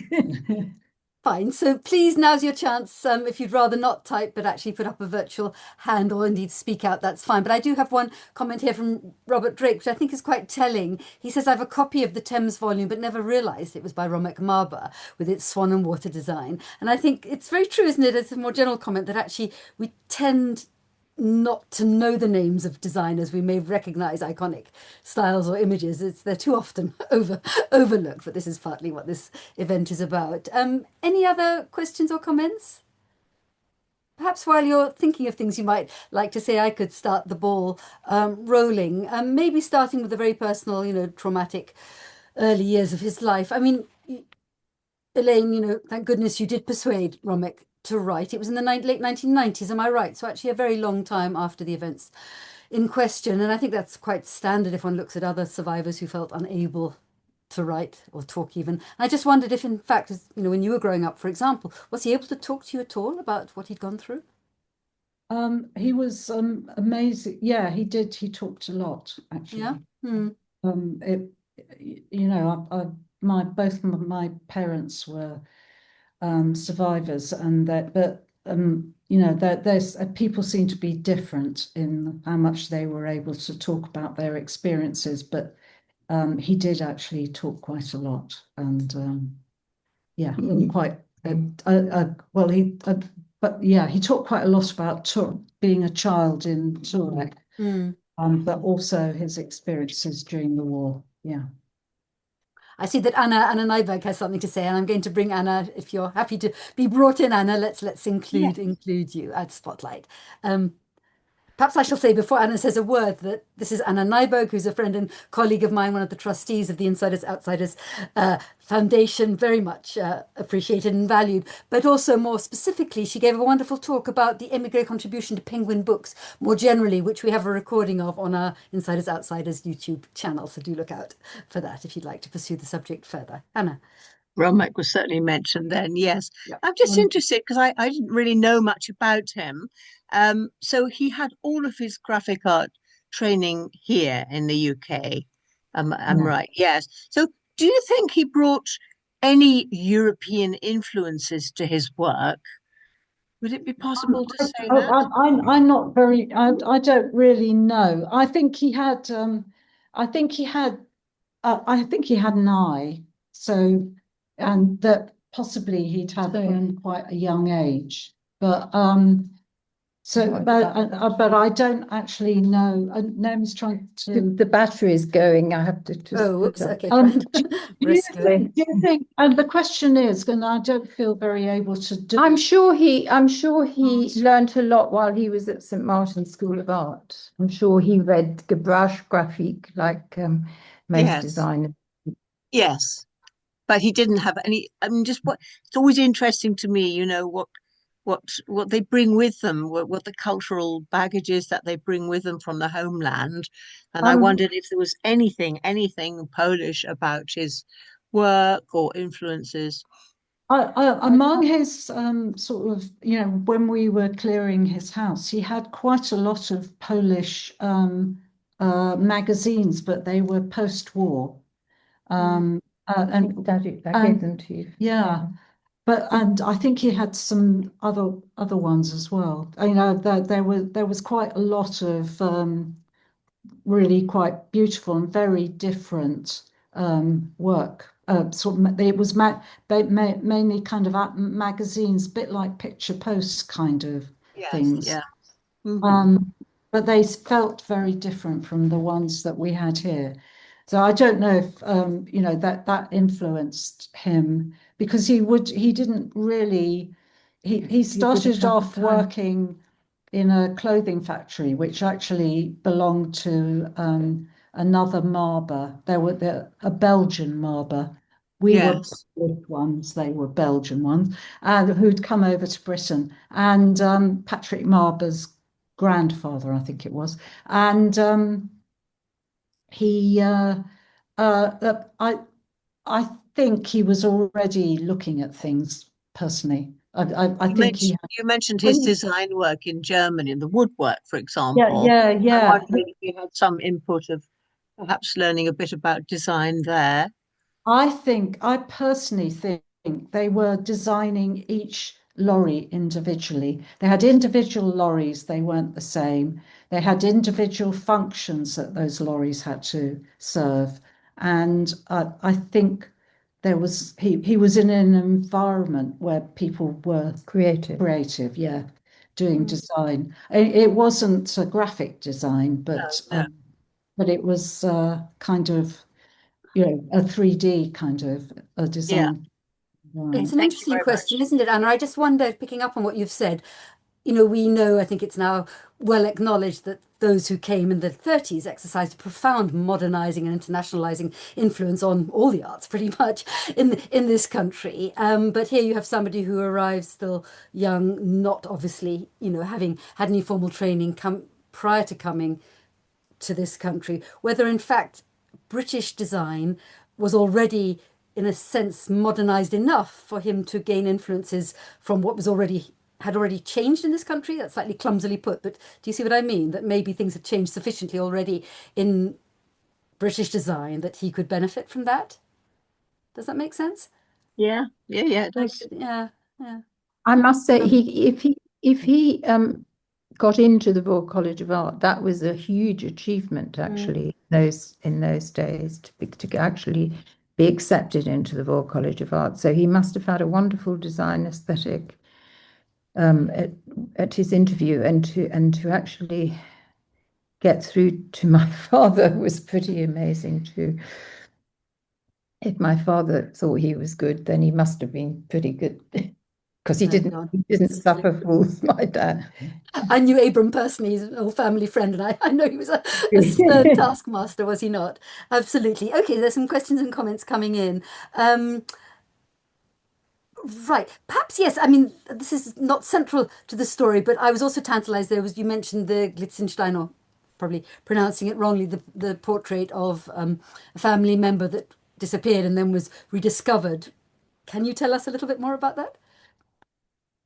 Fine. So please, now's your chance. If you'd rather not type, but actually put up a virtual hand or indeed speak out, that's fine. But I do have one comment here from Robert Drake, which I think is quite telling. He says, I have a copy of the Thames volume, but never realised it was by Romek Marber with its swan and water design. And I think it's very true, isn't it? It's a more general comment that actually we tend not to know the names of designers. We may recognize iconic styles or images. They're too often overlooked, but this is partly what this event is about. Any other questions or comments? Perhaps while you're thinking of things you might like to say, I could start the ball rolling, maybe starting with the very personal, traumatic early years of his life. I mean, Elaine, thank goodness you did persuade Romek to write. It was in the late 1990s, am I right? So actually a very long time after the events in question. And I think that's quite standard if one looks at other survivors who felt unable to write or talk even. I just wondered if, in fact, when you were growing up, for example, was he able to talk to you at all about what he'd gone through? He was amazing. Yeah, he did. He talked a lot, actually. Yeah. Hmm. Both my parents were survivors, and there's people seem to be different in how much they were able to talk about their experiences, but he did actually talk quite a lot, and quite he talked quite a lot about being a child in Turek, but also his experiences during the war. Yeah. I see that Anna Nyberg has something to say, and I'm going to bring Anna. If you're happy to be brought in, Anna, let's include you at Spotlight. Perhaps I shall say before Anna says a word that this is Anna Nyberg, who's a friend and colleague of mine, one of the trustees of the Insiders Outsiders Foundation, very much appreciated and valued. But also more specifically, she gave a wonderful talk about the emigre contribution to Penguin Books more generally, which we have a recording of on our Insiders Outsiders YouTube channel. So do look out for that if you'd like to pursue the subject further. Anna. Romek was certainly mentioned then, yes. Yep. I'm just interested because I didn't really know much about him. So he had all of his graphic art training here in the UK. I'm right, yes. So do you think he brought any European influences to his work? Would it be possible to say that? I'm not very. I don't really know. I think he had. I think he had an eye. So, and that possibly he'd had from quite a young age. But but I don't actually know. Name's trying to. The battery is going. I have to. Whoops. Okay. Do you think? And the question is, and I don't feel very able to do. I'm sure he learned a lot while he was at St. Martin's School of Art. I'm sure he read Gebrauch Graphic like most designers. Yes, but he didn't have any. I mean, just what it's always interesting to me, what they bring with them, what the cultural baggage is that they bring with them from the homeland. And I wondered if there was anything Polish about his work or influences. Among his sort of, when we were clearing his house, he had quite a lot of Polish magazines, but they were post-war. And That gave them to you. yeah, and I think he had some other ones as well. There was quite a lot of really quite beautiful and very different work. It was mainly kind of magazines, a bit like picture post kind of Yes, things. yeah. Mm-hmm. But they felt very different from the ones that we had here. So I don't know if that influenced him, because he didn't really he started off working in a clothing factory, which actually belonged to another Marber. There were a Belgian Marber. We were Yes. British ones, they were Belgian ones, who'd come over to Britain. And Patrick Marber's grandfather, I think it was. And he, I think he was already looking at things personally. I think he had. You mentioned his design work in Germany, the woodwork, for Yeah, example. yeah, I'm yeah. wondering if you had some input of perhaps learning a bit about design there. I personally think they were designing each lorry individually. They had individual lorries, they weren't the same. They had individual functions that those lorries had to serve. And I think he was in an environment where people were creative, yeah, doing design. It wasn't a graphic design, No. but it was kind of a 3D kind of a Yeah. design. It's Right. an Thank you interesting very question, much. isn't it, Anna? I just wonder, picking up on what you've said, we know, I think it's now well acknowledged that those who came in the 30s exercised a profound modernizing and internationalizing influence on all the arts, pretty much, in this country. But here you have somebody who arrives still young, not obviously, having had any formal training prior to coming to this country, whether in fact British design was already, in a sense, modernized enough for him to gain influences from what had already changed in this country. That's slightly clumsily put, but do you see what I mean? That maybe things had changed sufficiently already in British design that he could benefit from that. Does that make sense? Yeah, yeah, it does. Yeah, yeah. I must say, Um, if he got into the Royal College of Art, that was a huge achievement actually in those days to actually be accepted into the Royal College of Art. So he must have had a wonderful design aesthetic at his interview, and to actually get through to my father was pretty amazing too. If my father thought he was good, then he must have been pretty good. Because he no, didn't God, he didn't absolutely. suffer fools, my dad. I knew Abram personally, he's an old family friend, and I know he was a stern taskmaster, was he not? Absolutely. Okay, there's some questions and comments coming in. Right. Perhaps, yes. I mean, this is not central to the story, but I was also tantalized. You mentioned the Glitzenstein, or probably pronouncing it wrongly, the portrait of a family member that disappeared and then was rediscovered. Can you tell us a little bit more about that?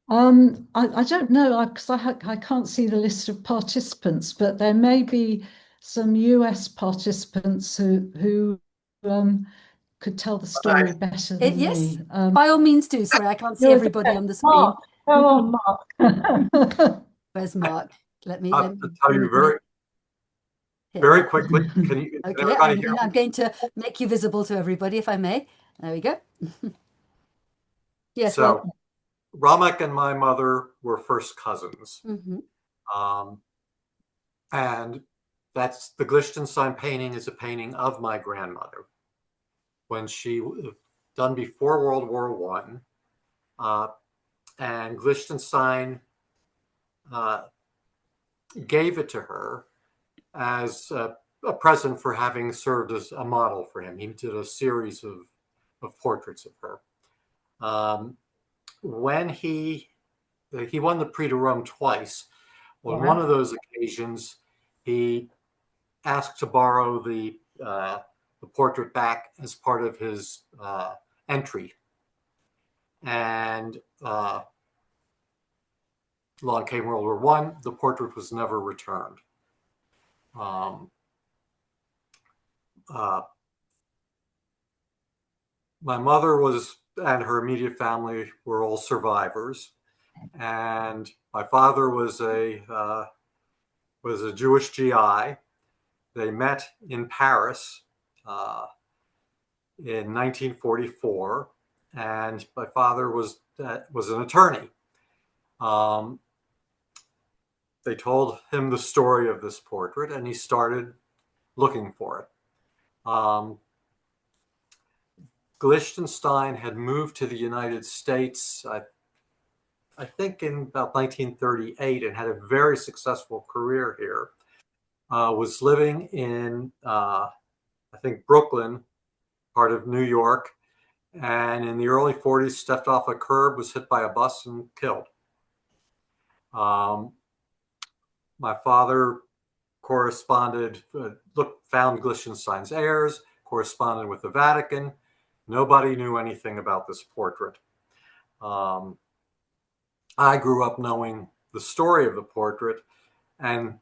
I don't know because I can't see the list of participants, but there may be some US participants who could tell the story better than Yes, me. by all means do. Sorry, I can't see Yours, everybody on the screen. Mark, go on, Mark. Where's Mark? To tell you very, here. very quickly. Can Okay, everybody hear I'm me? going to make you visible to everybody, if I may. There we go. Yes, well, So Romek and my mother were first cousins. mhm. Um, and that's the Liechtenstein painting is a painting of my grandmother when she done before World War One. And Liechtenstein gave it to her as a present for having served as a model for him. He did a series of portraits of her. When he won the Prix de Rome twice, on one of those occasions, he asked to borrow the portrait back as part of his entry. And along came World War I. The portrait was never returned. My mother and her immediate family were all survivors, and my father was a Jewish GI. They met in Paris in 1944, and my father was an attorney. They told him the story of this portrait, and he started looking for it. Liechtenstein had moved to the United States, I think in about 1938, and had a very successful career here. Was living in, I think, Brooklyn, part of New York, and in the early 40s stepped off a curb, was hit by a bus and killed. My father corresponded, found Liechtenstein's heirs, corresponded with the Vatican. Nobody knew anything about this portrait. I grew up knowing the story of the portrait and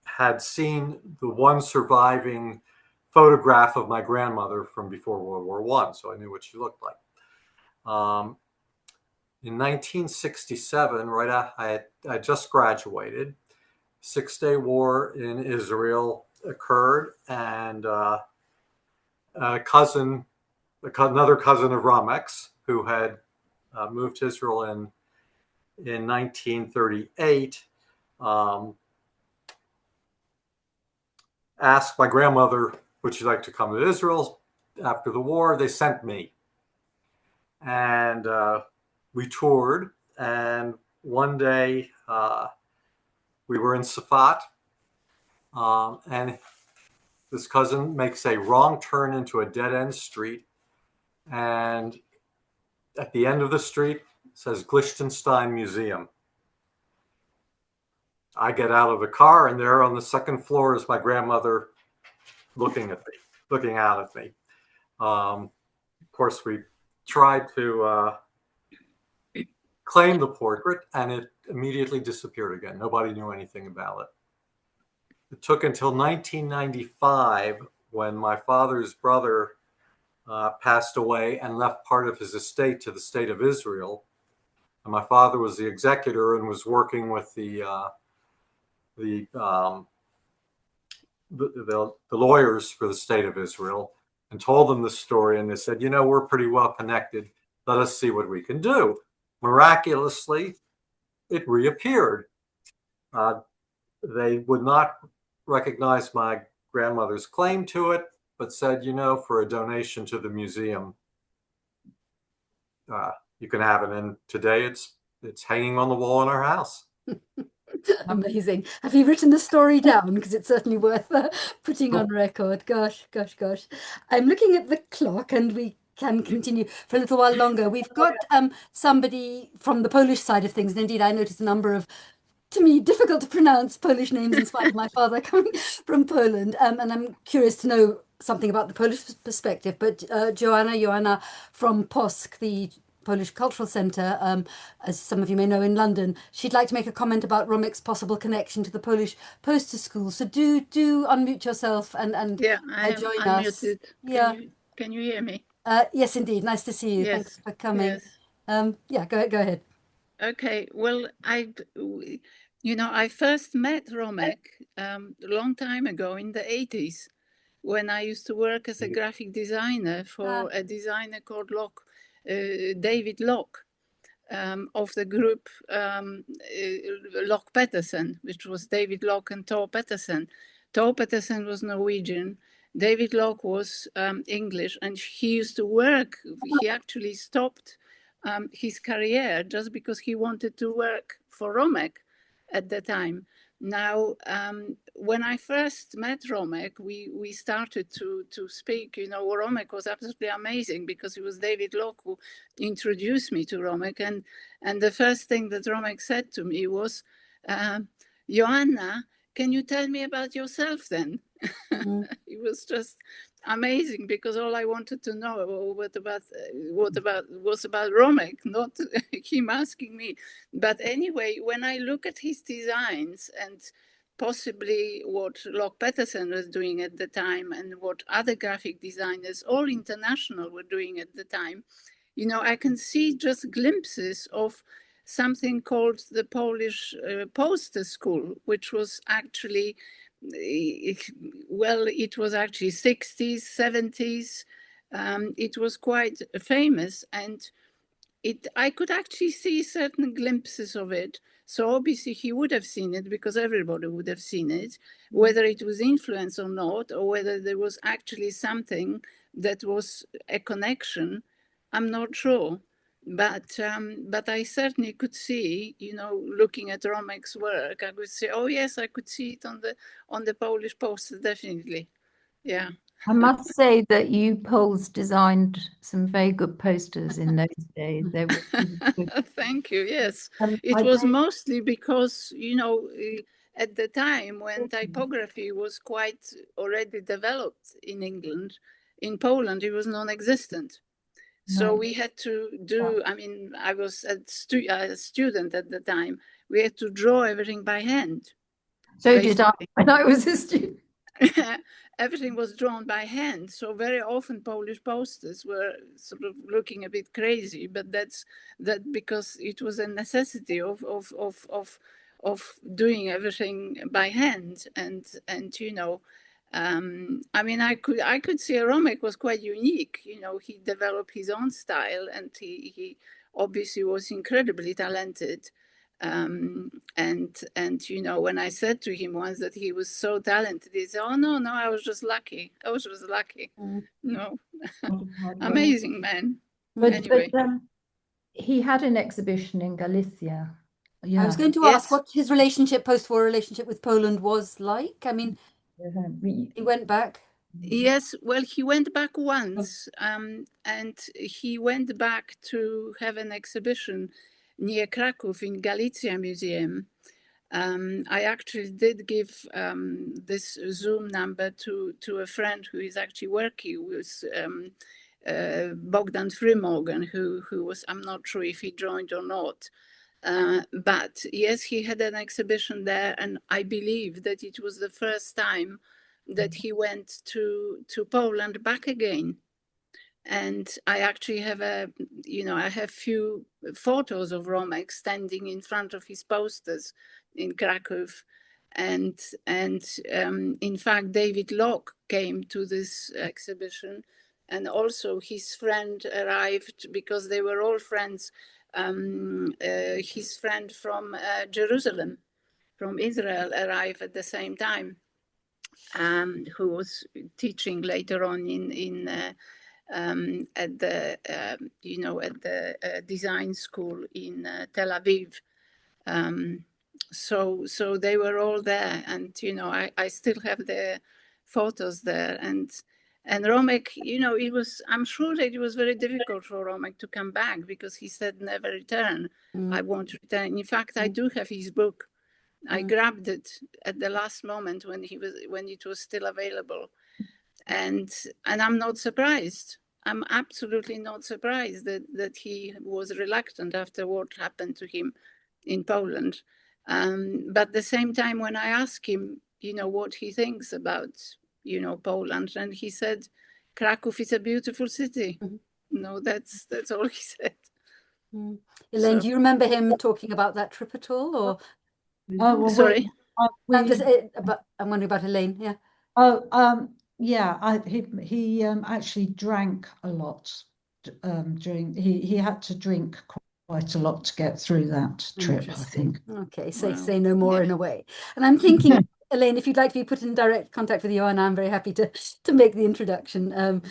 had seen the one surviving photograph of my grandmother from before World War I, so I knew what she looked like. In 1967, I just graduated. Six-Day War in Israel occurred, and another cousin of Romek's, who had moved to Israel in 1938, asked my grandmother, would she like to come to Israel after the war? They sent me. And we toured. And one day we were in Safat. And this cousin makes a wrong turn into a dead-end street. And at the end of the street, it says Liechtenstein Museum. I get out of the car, and there on the second floor is my grandmother looking out at me. Of course, we tried to claim the portrait, and it immediately disappeared again. Nobody knew anything about it. It took until 1995, when my father's brother passed away and left part of his estate to the state of Israel. And my father was the executor and was working with the lawyers for the state of Israel, and told them the story. And they said, we're pretty well connected. Let us see what we can do. Miraculously, it reappeared. They would not recognize my grandmother's claim to it, but said, for a donation to the museum, you can have it. And today it's hanging on the wall in our house. Amazing. Have you written the story down? Because it's certainly worth putting on record. Gosh. I'm looking at the clock, and we can continue for a little while longer. We've got somebody from the Polish side of things. And indeed, I noticed a number of, to me, difficult to pronounce Polish names in spite of my father coming from Poland. And I'm curious to know something about the Polish perspective. But Joanna from POSC, the Polish Cultural Centre, as some of you may know, in London, she'd like to make a comment about Romek's possible connection to the Polish poster school. So do unmute yourself and yeah, I am join unmuted. us. Can you hear me? Yes, indeed. Nice to see you. Yes. Thanks for coming. Yes. Yeah, go ahead. Okay. Well, I first met Romek a long time ago in the 80s, when I used to work as a graphic designer for a designer called David Locke, of the group Locke Peterson, which was David Locke and Thor Peterson. Thor Peterson was Norwegian. David Locke was English, and he used to work. He actually stopped his career just because he wanted to work for Romek at the time. Now, when I first met Romek, we started to speak. Romek was absolutely amazing because it was David Locke who introduced me to Romek. And the first thing that Romek said to me was, Joanna, can you tell me about yourself then? It was just amazing, because all I wanted to know was about Romek, not him asking me. But anyway, when I look at his designs and possibly what Locke Peterson was doing at the time and what other graphic designers, all international, were doing at the time, you know, I can see just glimpses of something called the Polish poster school, which was actually, well, it was actually 60s, 70s. It was quite famous, and I could actually see certain glimpses of it. So obviously he would have seen it, because everybody would have seen it, whether it was influence or not, or whether there was actually something that was a connection, I'm not sure. But I certainly could see, you know, looking at Romek's work, I could say, oh yes, I could see it on the Polish poster, definitely. Yeah. I must say that you Poles designed some very good posters in those days. They were good. Thank you. Yes, it was mostly because, you know, at the time when typography was quite already developed in England, in Poland it was non-existent. So we had to do, I mean, I was a student at the time. We had to draw everything by hand. So did I when I was a student. Everything was drawn by hand. So very often Polish posters were sort of looking a bit crazy, but that's because it was a necessity of doing everything by hand. And you know, I mean, I could see Romek was quite unique. You know, he developed his own style, and he obviously was incredibly talented. And you know, when I said to him once that he was so talented, he said, "Oh no, I was just lucky. I was just lucky." No, amazing man. But, anyway. He had an exhibition in Galicia. Yeah. I was going to ask what his post-war relationship with Poland was like. I mean, he went back. Yes, well, he went back once, and he went back to have an exhibition near Kraków in Galicia Museum. I actually did give this Zoom number to a friend who is actually working with Bogdan Frymorgan, who was, I'm not sure if he joined or not. But yes, he had an exhibition there, and I believe that it was the first time that he went to Poland back again. And I actually have I have few photos of Romek standing in front of his posters in Krakow. And in fact, David Locke came to this exhibition, and also his friend arrived, because they were all friends. His friend from Jerusalem, from Israel, arrived at the same time, who was teaching later on at the design school in Tel Aviv. So they were all there, and you know, I still have the photos there. And Romek, you know, I'm sure that it was very difficult for Romek to come back, because he said, never return. I won't return. In fact, I do have his book. I grabbed it at the last moment when it was still available. And I'm not surprised. I'm absolutely not surprised that he was reluctant after what happened to him in Poland. But at the same time, when I asked him, you know, what he thinks about, you know, Poland, and he said, Kraków is a beautiful city. No, that's all he said. Elaine, do you remember him talking about that trip at all? Or well, sorry, I'm wondering about Elaine. Yeah. Yeah, he actually drank a lot during. He had to drink quite a lot to get through that trip, I think. Okay, say no more in a way. And I'm thinking, Elaine, if you'd like to be put in direct contact with Joanna, I'm very happy to make the introduction.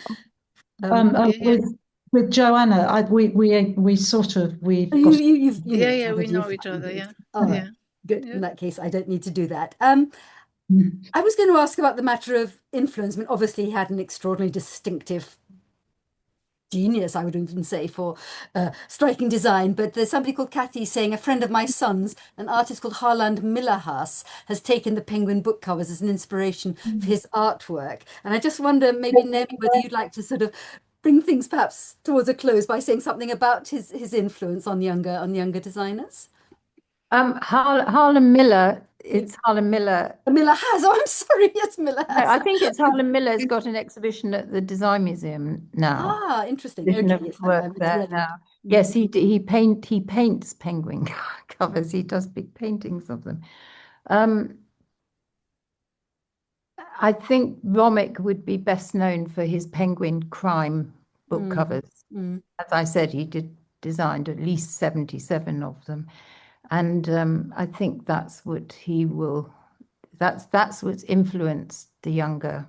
With Joanna, we sort of we know each other. Yeah. All right. Good. In that case, I don't need to do that. I was going to ask about the matter of influence. I mean, obviously, he had an extraordinarily distinctive genius, I would even say, for striking design. But there's somebody called Kathy saying, a friend of my son's, an artist called Harland Millerhaas, has taken the Penguin book covers as an inspiration for his artwork. And I just wonder, maybe, Naomi, whether you'd like to sort of bring things perhaps towards a close by saying something about his influence on younger designers. Harlan Miller, it's Harlan Miller. Miller has, oh, I'm sorry, yes, Miller No, has. I think it's Harlan Miller's got an exhibition at the Design Museum now. Ah, interesting. Exhibition Okay, of yes, work I there misread it. now. Yes, he paints penguin covers. He does big paintings of them. I think Romek would be best known for his penguin crime book covers. As I said, he designed at least 77 of them. And I think that's what he will, that's what's influenced the younger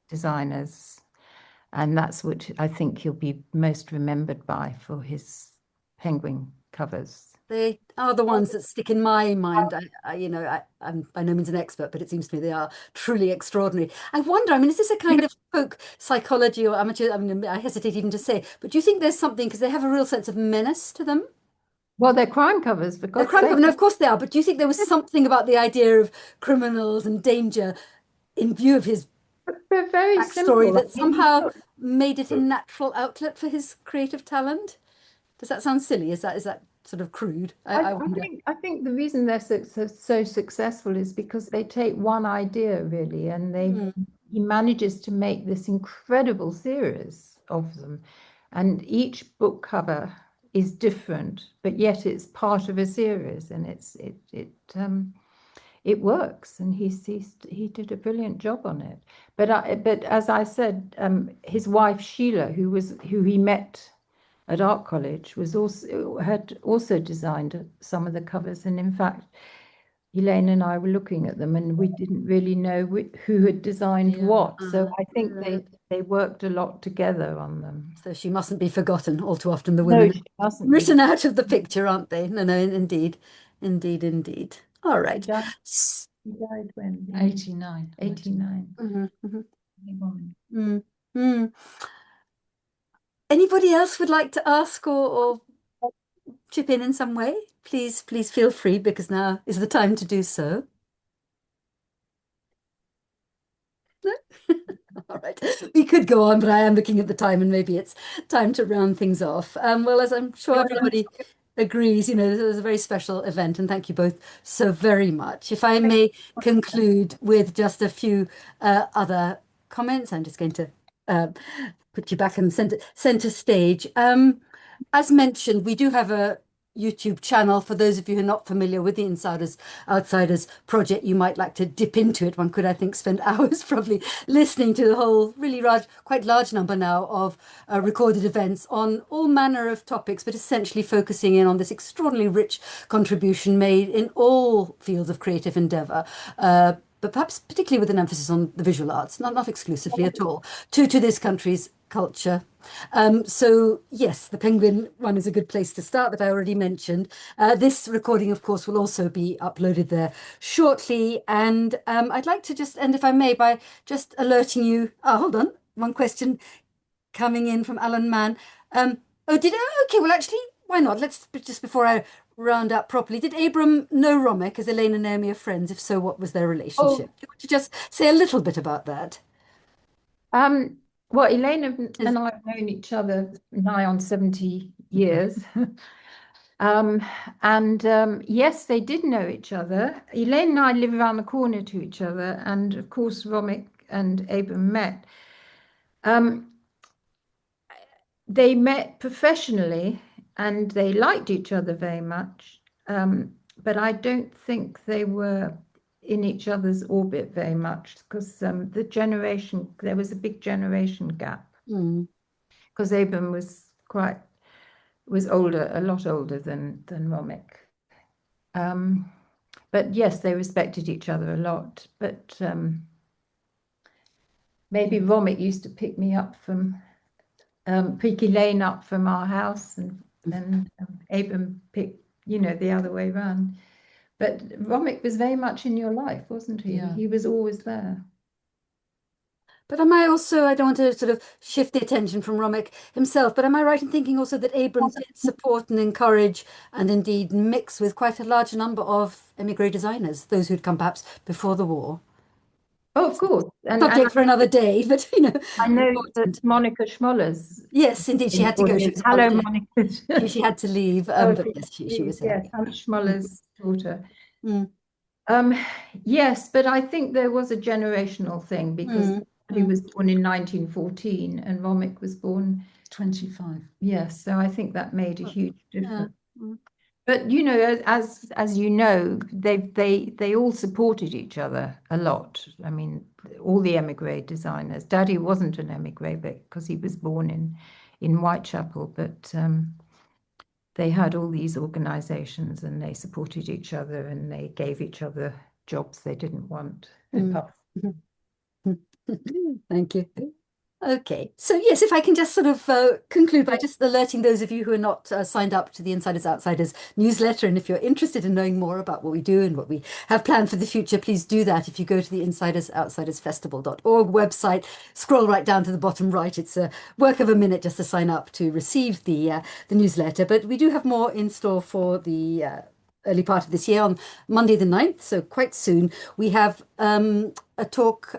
designers. And that's what I think he'll be most remembered by for his penguin covers. They are the ones that stick in my mind. I'm by no means an expert, but it seems to me they are truly extraordinary. I wonder, I mean, is this a kind of folk psychology or amateur? I mean, I hesitate even to say, but do you think there's something, because they have a real sense of menace to them? Well, they're crime covers, for They're God's crime sake. covers, no, of course they are, but do you think there was something about the idea of criminals and danger in view of his They're very backstory simple. that somehow made it a natural outlet for his creative talent? Does that sound silly? Is that sort of crude? I wonder. I think the reason they're so successful is because they take one idea really, and he manages to make this incredible series of them, and each book cover is different, but yet it's part of a series, and it works, and he did a brilliant job on it. But as I said, his wife Sheila, who he met at art college, had also designed some of the covers, and in fact Elaine and I were looking at them and we didn't really know who had designed what, so I think they worked a lot together on them. So she mustn't be forgotten. All too often the women are written out of the picture, aren't they? No, indeed. All right. He died when? 89. Anybody else would like to ask or chip in some way? Please feel free, because now is the time to do so. No? All right. We could go on, but I am looking at the time and maybe it's time to round things off. Well, as I'm sure everybody agrees, this was a very special event, and thank you both so very much. If I may conclude with just a few other comments, I'm just going to put you back on center stage. As mentioned, we do have a YouTube channel. For those of you who are not familiar with the Outsiders project, you might like to dip into it. One could, I think, spend hours probably listening to the whole really quite large number now of recorded events on all manner of topics, but essentially focusing in on this extraordinarily rich contribution made in all fields of creative endeavor. But perhaps particularly with an emphasis on the visual arts, not exclusively at all, to this country's culture. So yes, the Penguin one is a good place to start, that I already mentioned. This recording, of course, will also be uploaded there shortly. And I'd like to just end, if I may, by just alerting you. Oh, hold on. One question coming in from Alan Mann. Okay, well, actually, why not? Let's just, before I round up properly, did Abram know Romek, as Elaine and Naomi are friends? If so, what was their relationship? Do you want to just say a little bit about that? Well, Elaine and I have known each other nigh on 70 years. Yes, they did know each other. Elaine and I live around the corner to each other, and of course Romek and Abram met. They met professionally and they liked each other very much, but I don't think they were in each other's orbit very much, because there was a big generation gap, because Abram was older, a lot older than Romek. But yes, they respected each other a lot. But maybe Romek used to pick Elaine up from our house, and Abram picked, the other way around. But Romek was very much in your life, wasn't he? Yeah. He was always there. But am I also, I don't want to sort of shift the attention from Romek himself, but am I right in thinking also that Abram did support and encourage and indeed mix with quite a large number of emigre designers, those who'd come perhaps before the war? Oh, of course. And Subject for another day, but I know important. that Monica Schmollers. Yes, indeed, she had to go. She was Hello, holiday. Monica. She had to leave, Oh, but yes, she was there. yes, Hans Schmoller's daughter. Mm. Yes, but I think there was a generational thing because he was born in 1914 and Romek was born 25. Yes, so I think that made a huge difference. Yeah. But as you know, they all supported each other a lot. I mean, all the emigre designers. Daddy wasn't an emigre, but because he was born in Whitechapel, but they had all these organizations and they supported each other and they gave each other jobs they didn't want. Thank you. Okay, so yes, if I can just sort of conclude by just alerting those of you who are not signed up to the Insiders Outsiders newsletter, and if you're interested in knowing more about what we do and what we have planned for the future, please do that. If you go to the insidersoutsiders.festival.org website, scroll right down to the bottom right. It's a work of a minute just to sign up to receive the newsletter. But we do have more in store for the early part of this year on Monday the 9th, so quite soon. We have a talk,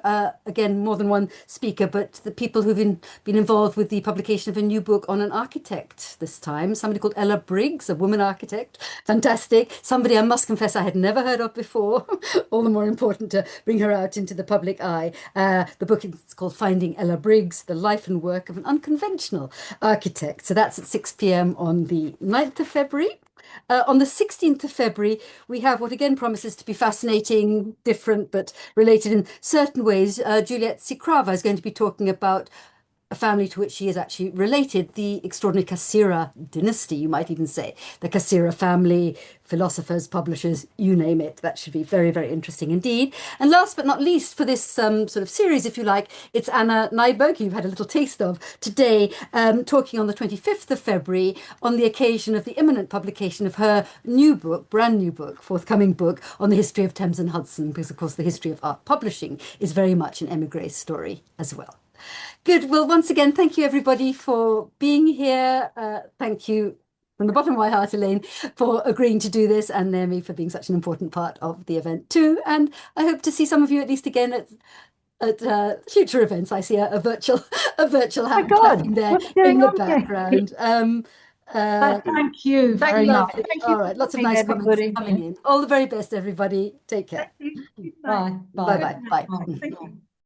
again, more than one speaker, but the people who've been involved with the publication of a new book on an architect this time, somebody called Ella Briggs, a woman architect. Fantastic. Somebody I must confess I had never heard of before. All the more important to bring her out into the public eye. The book is called Finding Ella Briggs, The Life and Work of an Unconventional Architect. So that's at 6 p.m. on the 9th of February. On the 16th of February, we have what again promises to be fascinating, different, but related in certain ways. Juliet Sikrava is going to be talking about a family to which she is actually related, the extraordinary Cassira dynasty, you might even say. The Cassira family, philosophers, publishers, you name it. That should be very, very interesting indeed. And last but not least for this sort of series, if you like, it's Anna Nyberg, you've had a little taste of today, talking on the 25th of February on the occasion of the imminent publication of her new book, brand new book, forthcoming book on the history of Thames and Hudson, because of course the history of art publishing is very much an emigre story as well. Good. Well, once again, thank you, everybody, for being here. Thank you from the bottom of my heart, Elaine, for agreeing to do this, and Naomi for being such an important part of the event too. And I hope to see some of you at least again at future events. I see a virtual hat clapping there in the background. Thank you very much. All right, lots of nice comments coming in. All the very best, everybody. Take care. Bye. Bye. Bye. Bye.